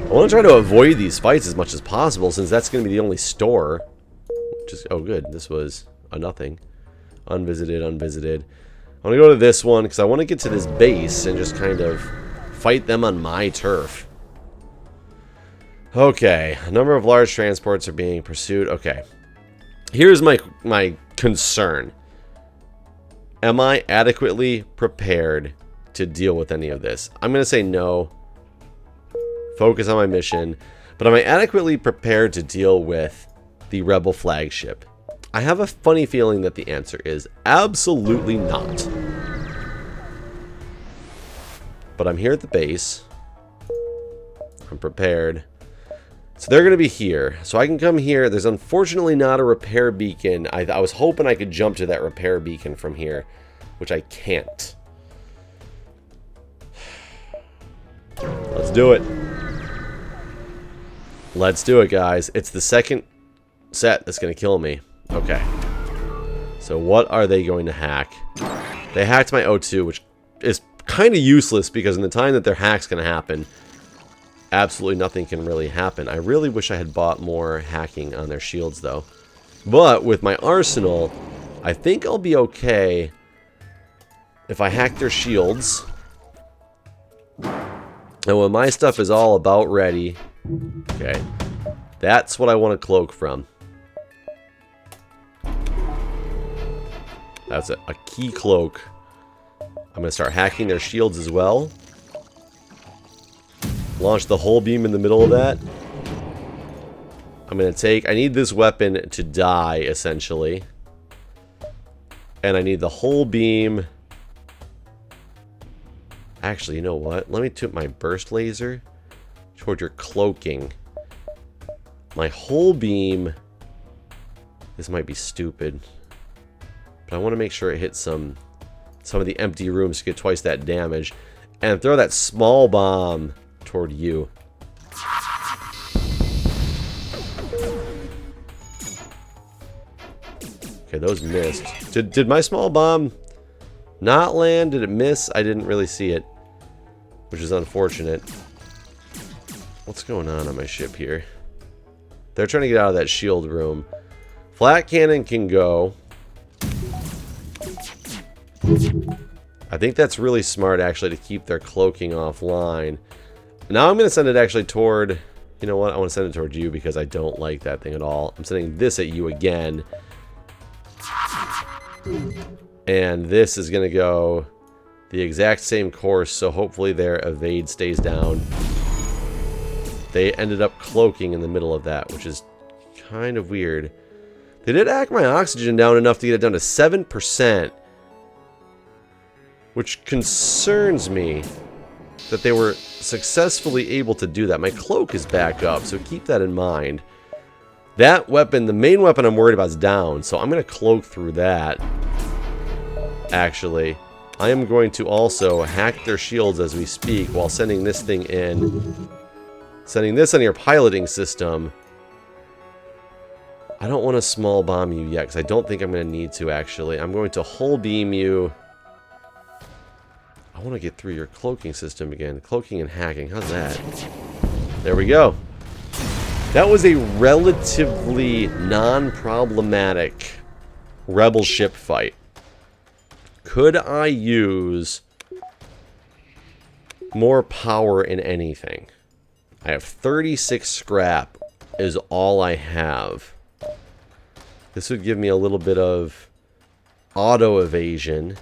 I want to try to avoid these fights as much as possible, since that's going to be the only store. Just, oh good, this was a nothing. Unvisited, unvisited. I want to go to this one, because I want to get to this base and just kind of fight them on my turf. Okay, a number of large transports are being pursued. Okay. Here's my concern. Am I adequately prepared to deal with any of this? I'm going to say no. Focus on my mission. But am I adequately prepared to deal with the Rebel flagship? I have a funny feeling that the answer is absolutely not. But I'm here at the base. I'm prepared. So they're going to be here. So I can come here. There's unfortunately not a repair beacon. I was hoping I could jump to that repair beacon from here, which I can't. Let's do it. Let's do it, guys. It's the second set that's going to kill me. Okay. So what are they going to hack? They hacked my O2, which is kind of useless because in the time that their hack's going to happen, absolutely nothing can really happen. I really wish I had bought more hacking on their shields, though. But with my arsenal, I think I'll be okay if I hack their shields. And when my stuff is all about ready, okay, that's what I want to cloak from. That's a key cloak. I'm going to start hacking their shields as well. Launch the whole beam in the middle of that. I'm going to take... I need this weapon to die, essentially. And I need the whole beam... Actually, you know what? Let me tip my burst laser toward your cloaking. My whole beam... This might be stupid. But I want to make sure it hits some of the empty rooms to get twice that damage. And throw that small bomb toward you. Okay, those missed. Did my small bomb not land? Did it miss? I didn't really see it, which is unfortunate. What's going on my ship here? They're trying to get out of that shield room. Flat cannon can go. I think that's really smart, actually, to keep their cloaking offline. Now I'm going to send it actually toward... You know what? I want to send it toward you because I don't like that thing at all. I'm sending this at you again. And this is going to go the exact same course, so hopefully their evade stays down. They ended up cloaking in the middle of that, which is kind of weird. They did hack my oxygen down enough to get it down to 7%. Which concerns me that they were successfully able to do that. My cloak is back up, so keep that in mind. That weapon, the main weapon I'm worried about is down, so I'm going to cloak through that. Actually, I am going to also hack their shields as we speak while sending this thing in. Sending this on your piloting system. I don't want to small bomb you yet, because I don't think I'm going to need to, actually. I'm going to whole beam you. I want to get through your cloaking system again. Cloaking and hacking. How's that? There we go. That was a relatively non-problematic rebel ship fight. Could I use more power in anything? I have 36 scrap is all I have. This would give me a little bit of auto evasion.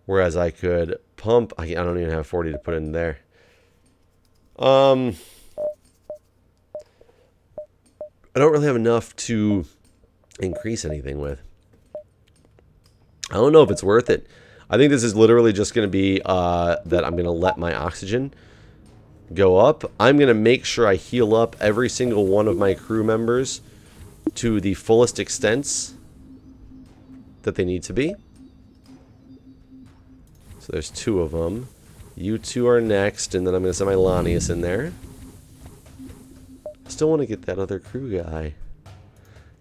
Whereas I could pump... I don't even have 40 to put in there. I don't really have enough to increase anything with. I don't know if it's worth it. I think this is literally just going to be that I'm going to let my oxygen go up. I'm going to make sure I heal up every single one of my crew members to the fullest extents that they need to be. So there's 2 of them. You 2 are next, and then I'm going to send my Lanius in there. I still want to get that other crew guy.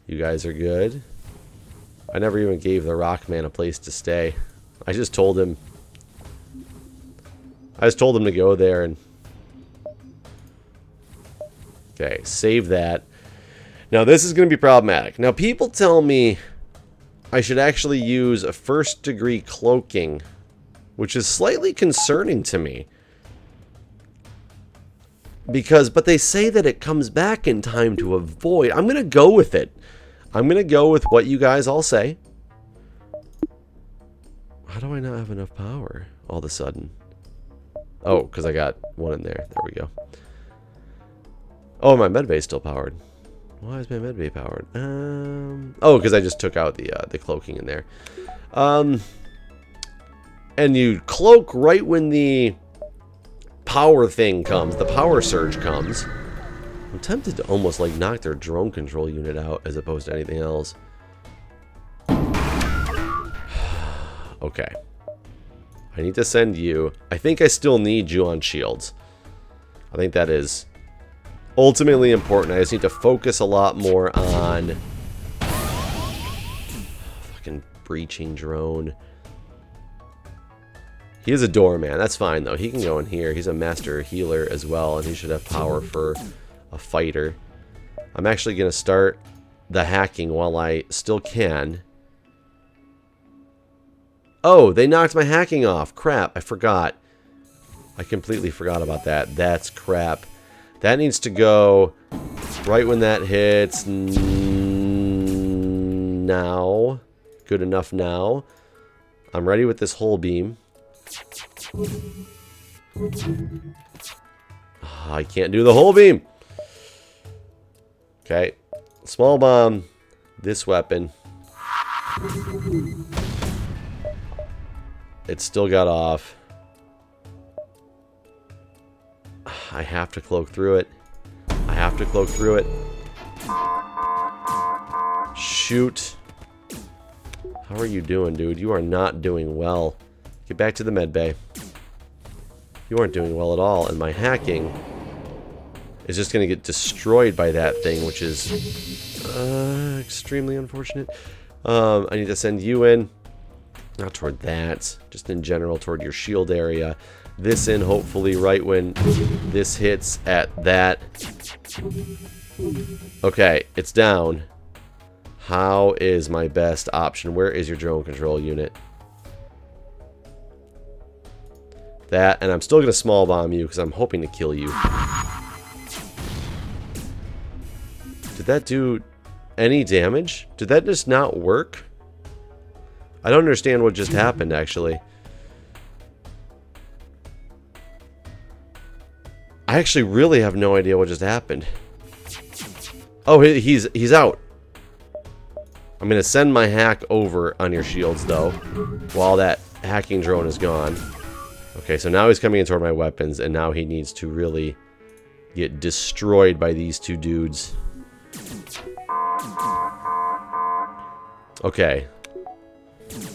You guys are good. I never even gave the Rockman a place to stay. I just told him to go there and Okay, save that. Now this is going to be problematic. Now people tell me I should actually use a first degree cloaking, which is slightly concerning to me. But they say that it comes back in time to avoid. I'm going to go with it. I'm going to go with what you guys all say. How do I not have enough power all of a sudden? Oh, because I got one in there. There we go. Oh, my medbay's still powered. Why is my medbay powered? Oh, because I just took out the cloaking in there. And you cloak right when the power thing comes, the power surge comes. I'm tempted to almost like knock their drone control unit out as opposed to anything else. Okay. I need to send you. I think I still need you on shields. I think that is ultimately important. I just need to focus a lot more on fucking breaching drone. He is a doorman. That's fine, though. He can go in here. He's a master healer as well, and he should have power for a fighter. I'm actually going to start the hacking while I still can. Oh, they knocked my hacking off. Crap, I forgot. I completely forgot about that. That's crap. That needs to go right when that hits. Now. Good enough now. I'm ready with this whole beam. I can't do the whole beam. Okay. Small bomb. This weapon. It still got off. I have to cloak through it. I have to cloak through it. Shoot. How are you doing, dude? You are not doing well. Get back to the med bay. You aren't doing well at all. And my hacking is just going to get destroyed by that thing, which is extremely unfortunate. I need to send you in. Not toward that. Just in general toward your shield area. This in hopefully right when this hits at that. Okay, it's down. How is my best option? Where is your drone control unit? That, and I'm still going to small bomb you because I'm hoping to kill you. Did that do any damage? Did that just not work? I don't understand what just happened, actually. I actually really have no idea what just happened. Oh, he's out. I'm going to send my hack over on your shields, though, while that hacking drone is gone. Okay, so now he's coming in toward my weapons, and now he needs to really get destroyed by these two dudes. Okay.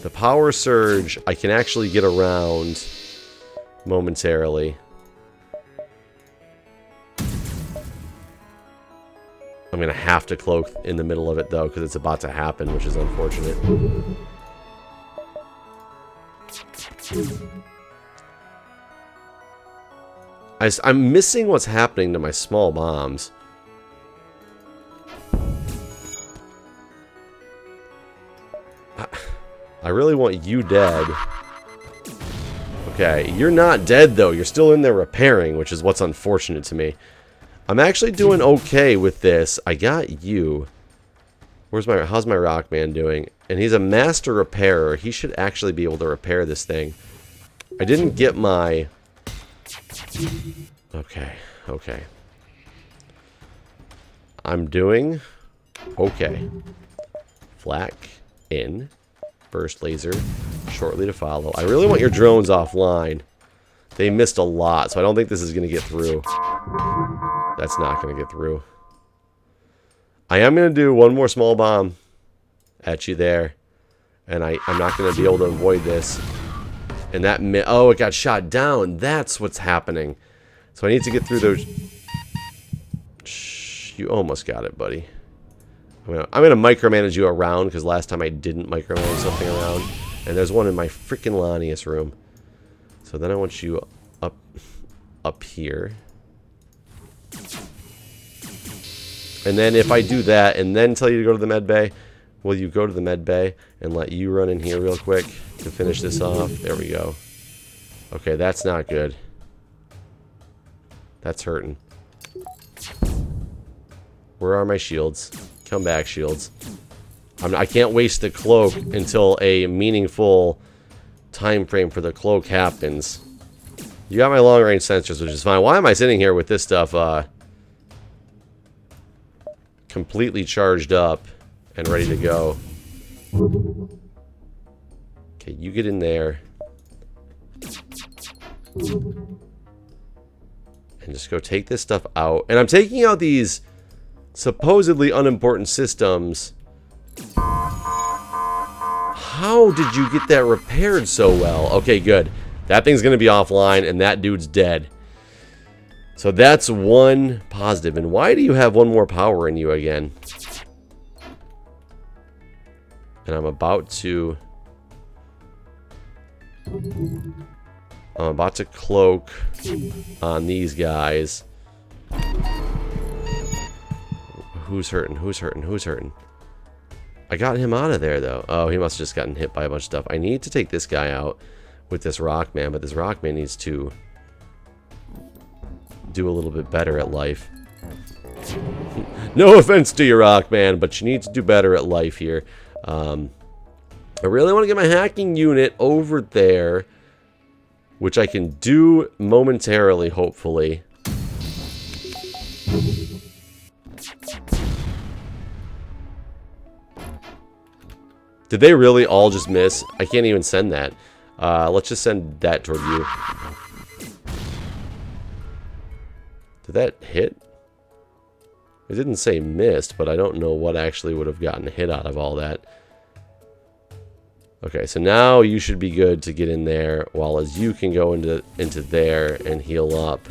The power surge, I can actually get around momentarily. I'm going to have to cloak in the middle of it, though, because it's about to happen, which is unfortunate. I'm missing what's happening to my small bombs. I really want you dead. Okay, you're not dead, though. You're still in there repairing, which is what's unfortunate to me. I'm actually doing okay with this. I got you. How's my rock man doing? And he's a master repairer. He should actually be able to repair this thing. I didn't get my... Okay. I'm doing okay. Flak in. Burst laser. Shortly to follow. I really want your drones offline. They missed a lot, so I don't think this is going to get through. That's not going to get through. I am going to do one more small bomb at you there. And I'm not going to be able to avoid this. And that... Oh, it got shot down. That's what's happening. So I need to get through those... Shh, you almost got it, buddy. I'm gonna micromanage you around, because last time I didn't micromanage something around. And there's one in my freaking Lanius room. So then I want you up here. And then if I do that and then tell you to go to the med bay, will you go to the med bay and let you run in here real quick to finish this off? There we go. Okay, that's not good. That's hurting. Where are my shields? Come back, shields. I can't waste the cloak until a meaningful time frame for the cloak happens. You got my long range sensors, which is fine. Why am I sitting here with this stuff completely charged up and ready to go? Okay, you get in there. And just go take this stuff out. And I'm taking out these supposedly unimportant systems. How did you get that repaired so well? Okay, good. That thing's going to be offline, and that dude's dead. So that's one positive. And why do you have one more power in you again? And I'm about to cloak on these guys. Who's hurting? Who's hurting? Who's hurting? I got him out of there, though. Oh, he must have just gotten hit by a bunch of stuff. I need to take this guy out with this Rockman, but this Rockman needs to do a little bit better at life. No offense to you, Rockman, but you need to do better at life here. I really want to get my hacking unit over there, which I can do momentarily, hopefully. Did they really all just miss? I can't even send that. Let's just send that toward you. Did that hit? It didn't say missed, but I don't know what actually would have gotten hit out of all that. Okay, so now you should be good to get in there, while as you can go into there and heal up.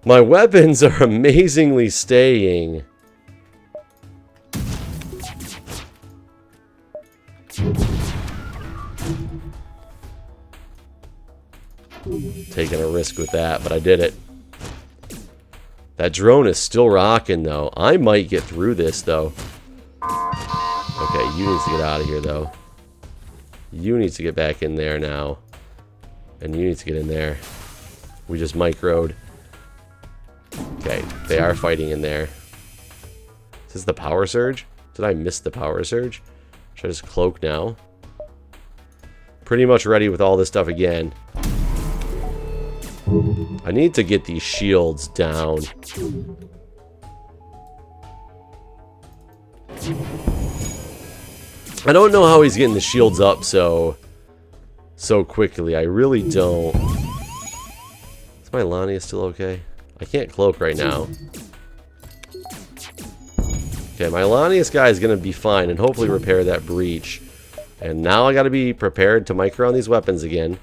My weapons are amazingly staying. Taking a risk with that, but I did it. That drone is still rocking, though. I might get through this, though. Okay, you need to get out of here, though. You need to get back in there now. And you need to get in there. We just microed. Okay, they are fighting in there. Is this the power surge? Did I miss the power surge? Should I just cloak now? Pretty much ready with all this stuff again. I need to get these shields down. I don't know how he's getting the shields up so quickly. I really don't. Is my Lania still okay? I can't cloak right now. Okay, my Lanius guy is going to be fine and hopefully repair that breach. And now I got to be prepared to micro on these weapons again.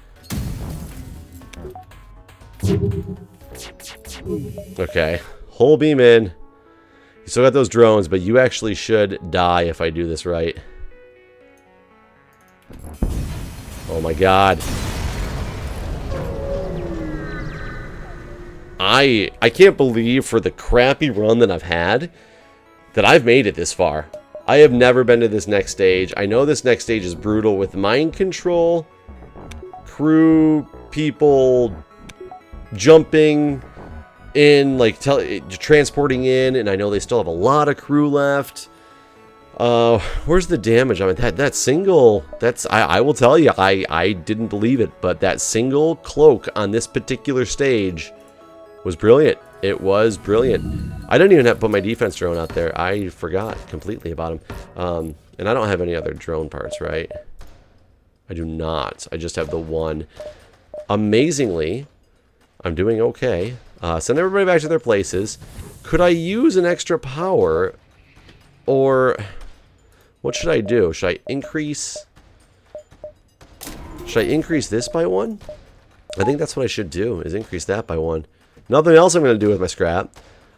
Okay, whole beam in. You still got those drones, but you actually should die if I do this right. Oh my god. I can't believe for the crappy run that I've had that I've made it this far. I have never been to this next stage. I know this next stage is brutal with mind control, crew, people jumping in, like transporting in, and I know they still have a lot of crew left. Where's the damage? I mean, that single, I will tell you, I didn't believe it, but that single cloak on this particular stage was brilliant. It was brilliant. I didn't even have to put my defense drone out there. I forgot completely about him. And I don't have any other drone parts, right? I do not. I just have the one. Amazingly, I'm doing okay. Send everybody back to their places. Could I use an extra power? Or what should I do? Should I increase this by 1? I think that's what I should do, is increase that by 1. Nothing else I'm going to do with my scrap.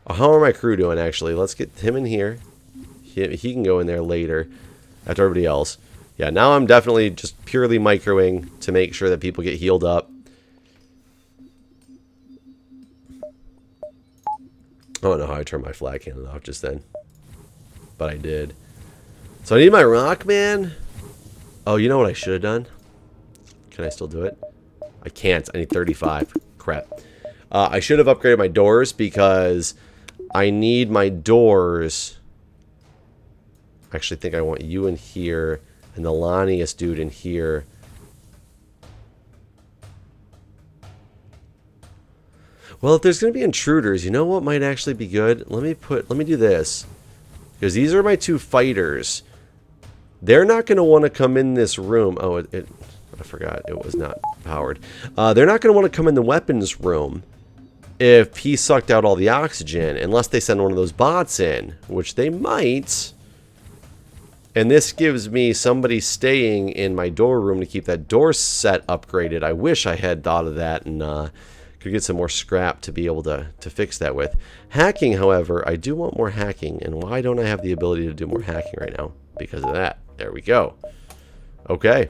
How are my crew doing, actually? Let's get him in here. He can go in there later after everybody else. Yeah, now I'm definitely just purely microing to make sure that people get healed up. don't know how I turned my flat cannon off just then. But I did. So I need my rock, man. Oh, you know what I should have done? Can I still do it? I can't. I need 35. Crap. I should have upgraded my doors because I need my doors. I actually think I want you in here and the Lanius dude in here. Well, if there's going to be intruders, you know what might actually be good? Let me do this. Because these are my two fighters. They're not going to want to come in this room. Oh, I forgot. It was not powered. They're not going to want to come in the weapons room if he sucked out all the oxygen, unless they send one of those bots in, which they might. And this gives me somebody staying in my door room to keep that door set upgraded. I wish I had thought of that and could get some more scrap to be able to fix that with. Hacking, however, I do want more hacking. And why don't I have the ability to do more hacking right now? Because of that. There we go. Okay.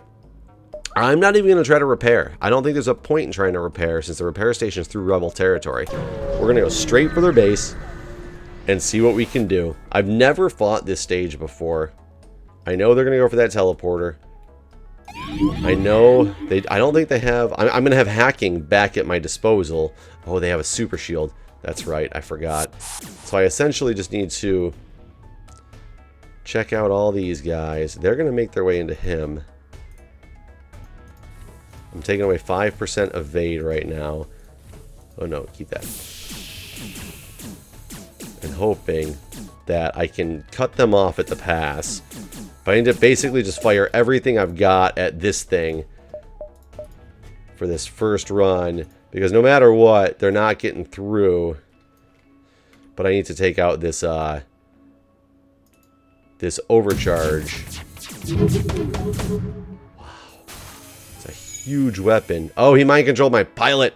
I'm not even going to try to repair. I don't think there's a point in trying to repair since the repair station is through Rebel territory. We're going to go straight for their base and see what we can do. I've never fought this stage before. I know they're going to go for that teleporter. I know I don't think they have. I'm going to have hacking back at my disposal. Oh, they have a super shield. That's right. I forgot. So I essentially just need to check out all these guys. They're going to make their way into him. I'm taking away 5% evade right now. Oh no, keep that. And hoping that I can cut them off at the pass. But I need to basically just fire everything I've got at this thing for this first run. Because no matter what, they're not getting through. But I need to take out this this overcharge. Huge weapon. Oh, he mind controlled my pilot.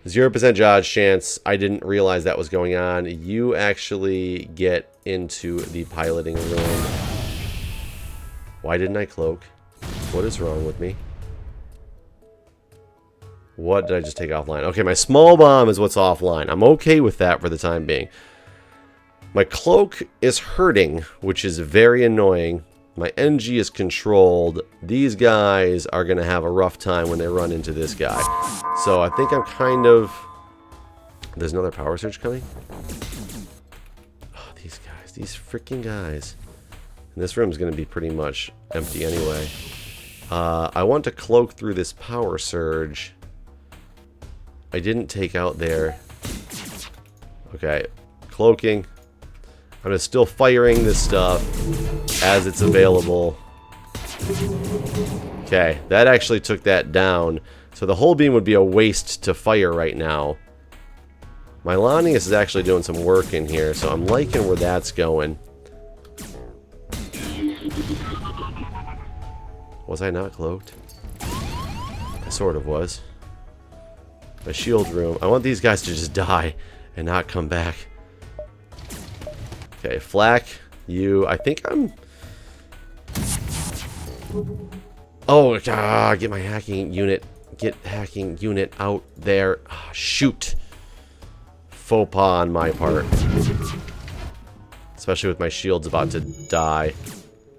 0% dodge chance. I didn't realize that was going on. You actually get into the piloting room. Why didn't I cloak? What is wrong with me? What did I just take offline? Okay, my small bomb is what's offline. I'm okay with that for the time being. My cloak is hurting, which is very annoying. My NG is controlled. These guys are going to have a rough time when they run into this guy. So I think I'm kind of... There's another power surge coming? Oh, these guys. These freaking guys. And this room's going to be pretty much empty anyway. I want to cloak through this power surge. I didn't take out there. Okay. Cloaking. I'm just still firing this stuff as it's available. Okay, that actually took that down. So the whole beam would be a waste to fire right now. My Lanius is actually doing some work in here, so I'm liking where that's going. Was I not cloaked? I sort of was. My shield room. I want these guys to just die and not come back. Okay, Flak, you. I think I'm... Oh, get my hacking unit. Get hacking unit out there. Oh, shoot. Faux pas on my part. Especially with my shields about to die.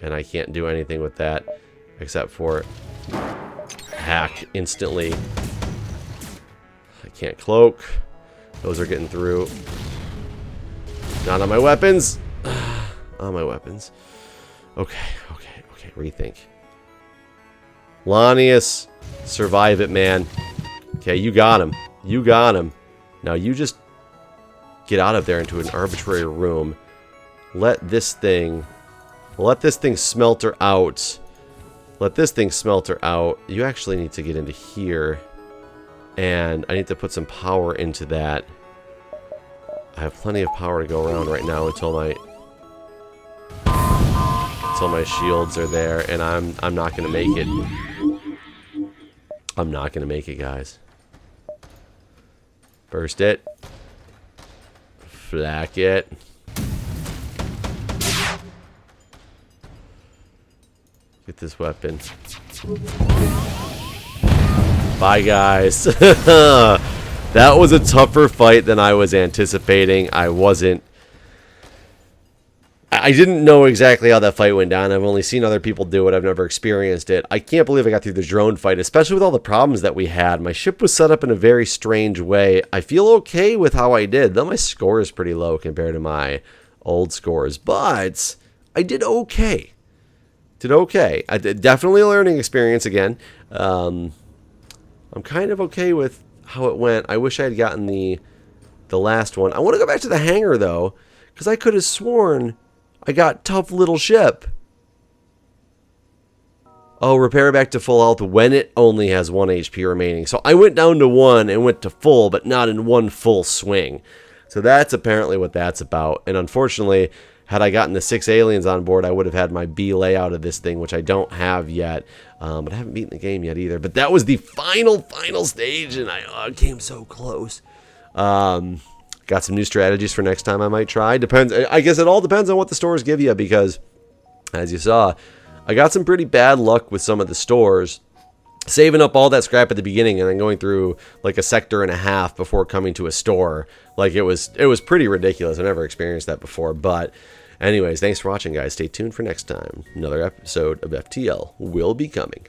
And I can't do anything with that. Except for hack instantly. I can't cloak. Those are getting through. Not on my weapons. On my weapons. Okay. Rethink. Lanius, survive it, man. Okay, you got him. You got him. Now you just get out of there into an arbitrary room. Let this thing smelter out. Let this thing smelter out. You actually need to get into here. And I need to put some power into that. I have plenty of power to go around right now until my shields are there, and I'm not gonna make it. I'm not gonna make it, guys. Burst it. Flak it. Get this weapon. Bye, guys. That That was a tougher fight than I was anticipating. I didn't know exactly how that fight went down. I've only seen other people do it. I've never experienced it. I can't believe I got through the drone fight, especially with all the problems that we had. My ship was set up in a very strange way. I feel okay with how I did, though my score is pretty low compared to my old scores. But I did okay. Definitely a learning experience again. I'm kind of okay with how it went. I wish I had gotten the last one. I want to go back to the hangar, though, because I could have sworn I got tough little ship. Oh, repair back to full health when it only has 1 HP remaining. So I went down to 1 and went to full, but not in one full swing. So that's apparently what that's about. And unfortunately, had I gotten the 6 aliens on board, I would have had my B layout of this thing, which I don't have yet. But I haven't beaten the game yet either. But that was the final stage, and I came so close. Got some new strategies for next time I might try. Depends. I guess it all depends on what the stores give you, because, as you saw, I got some pretty bad luck with some of the stores, saving up all that scrap at the beginning and then going through like a sector and a half before coming to a store. Like it was pretty ridiculous. I've never experienced that before. But anyways, thanks for watching, guys. Stay tuned for next time. Another episode of FTL will be coming.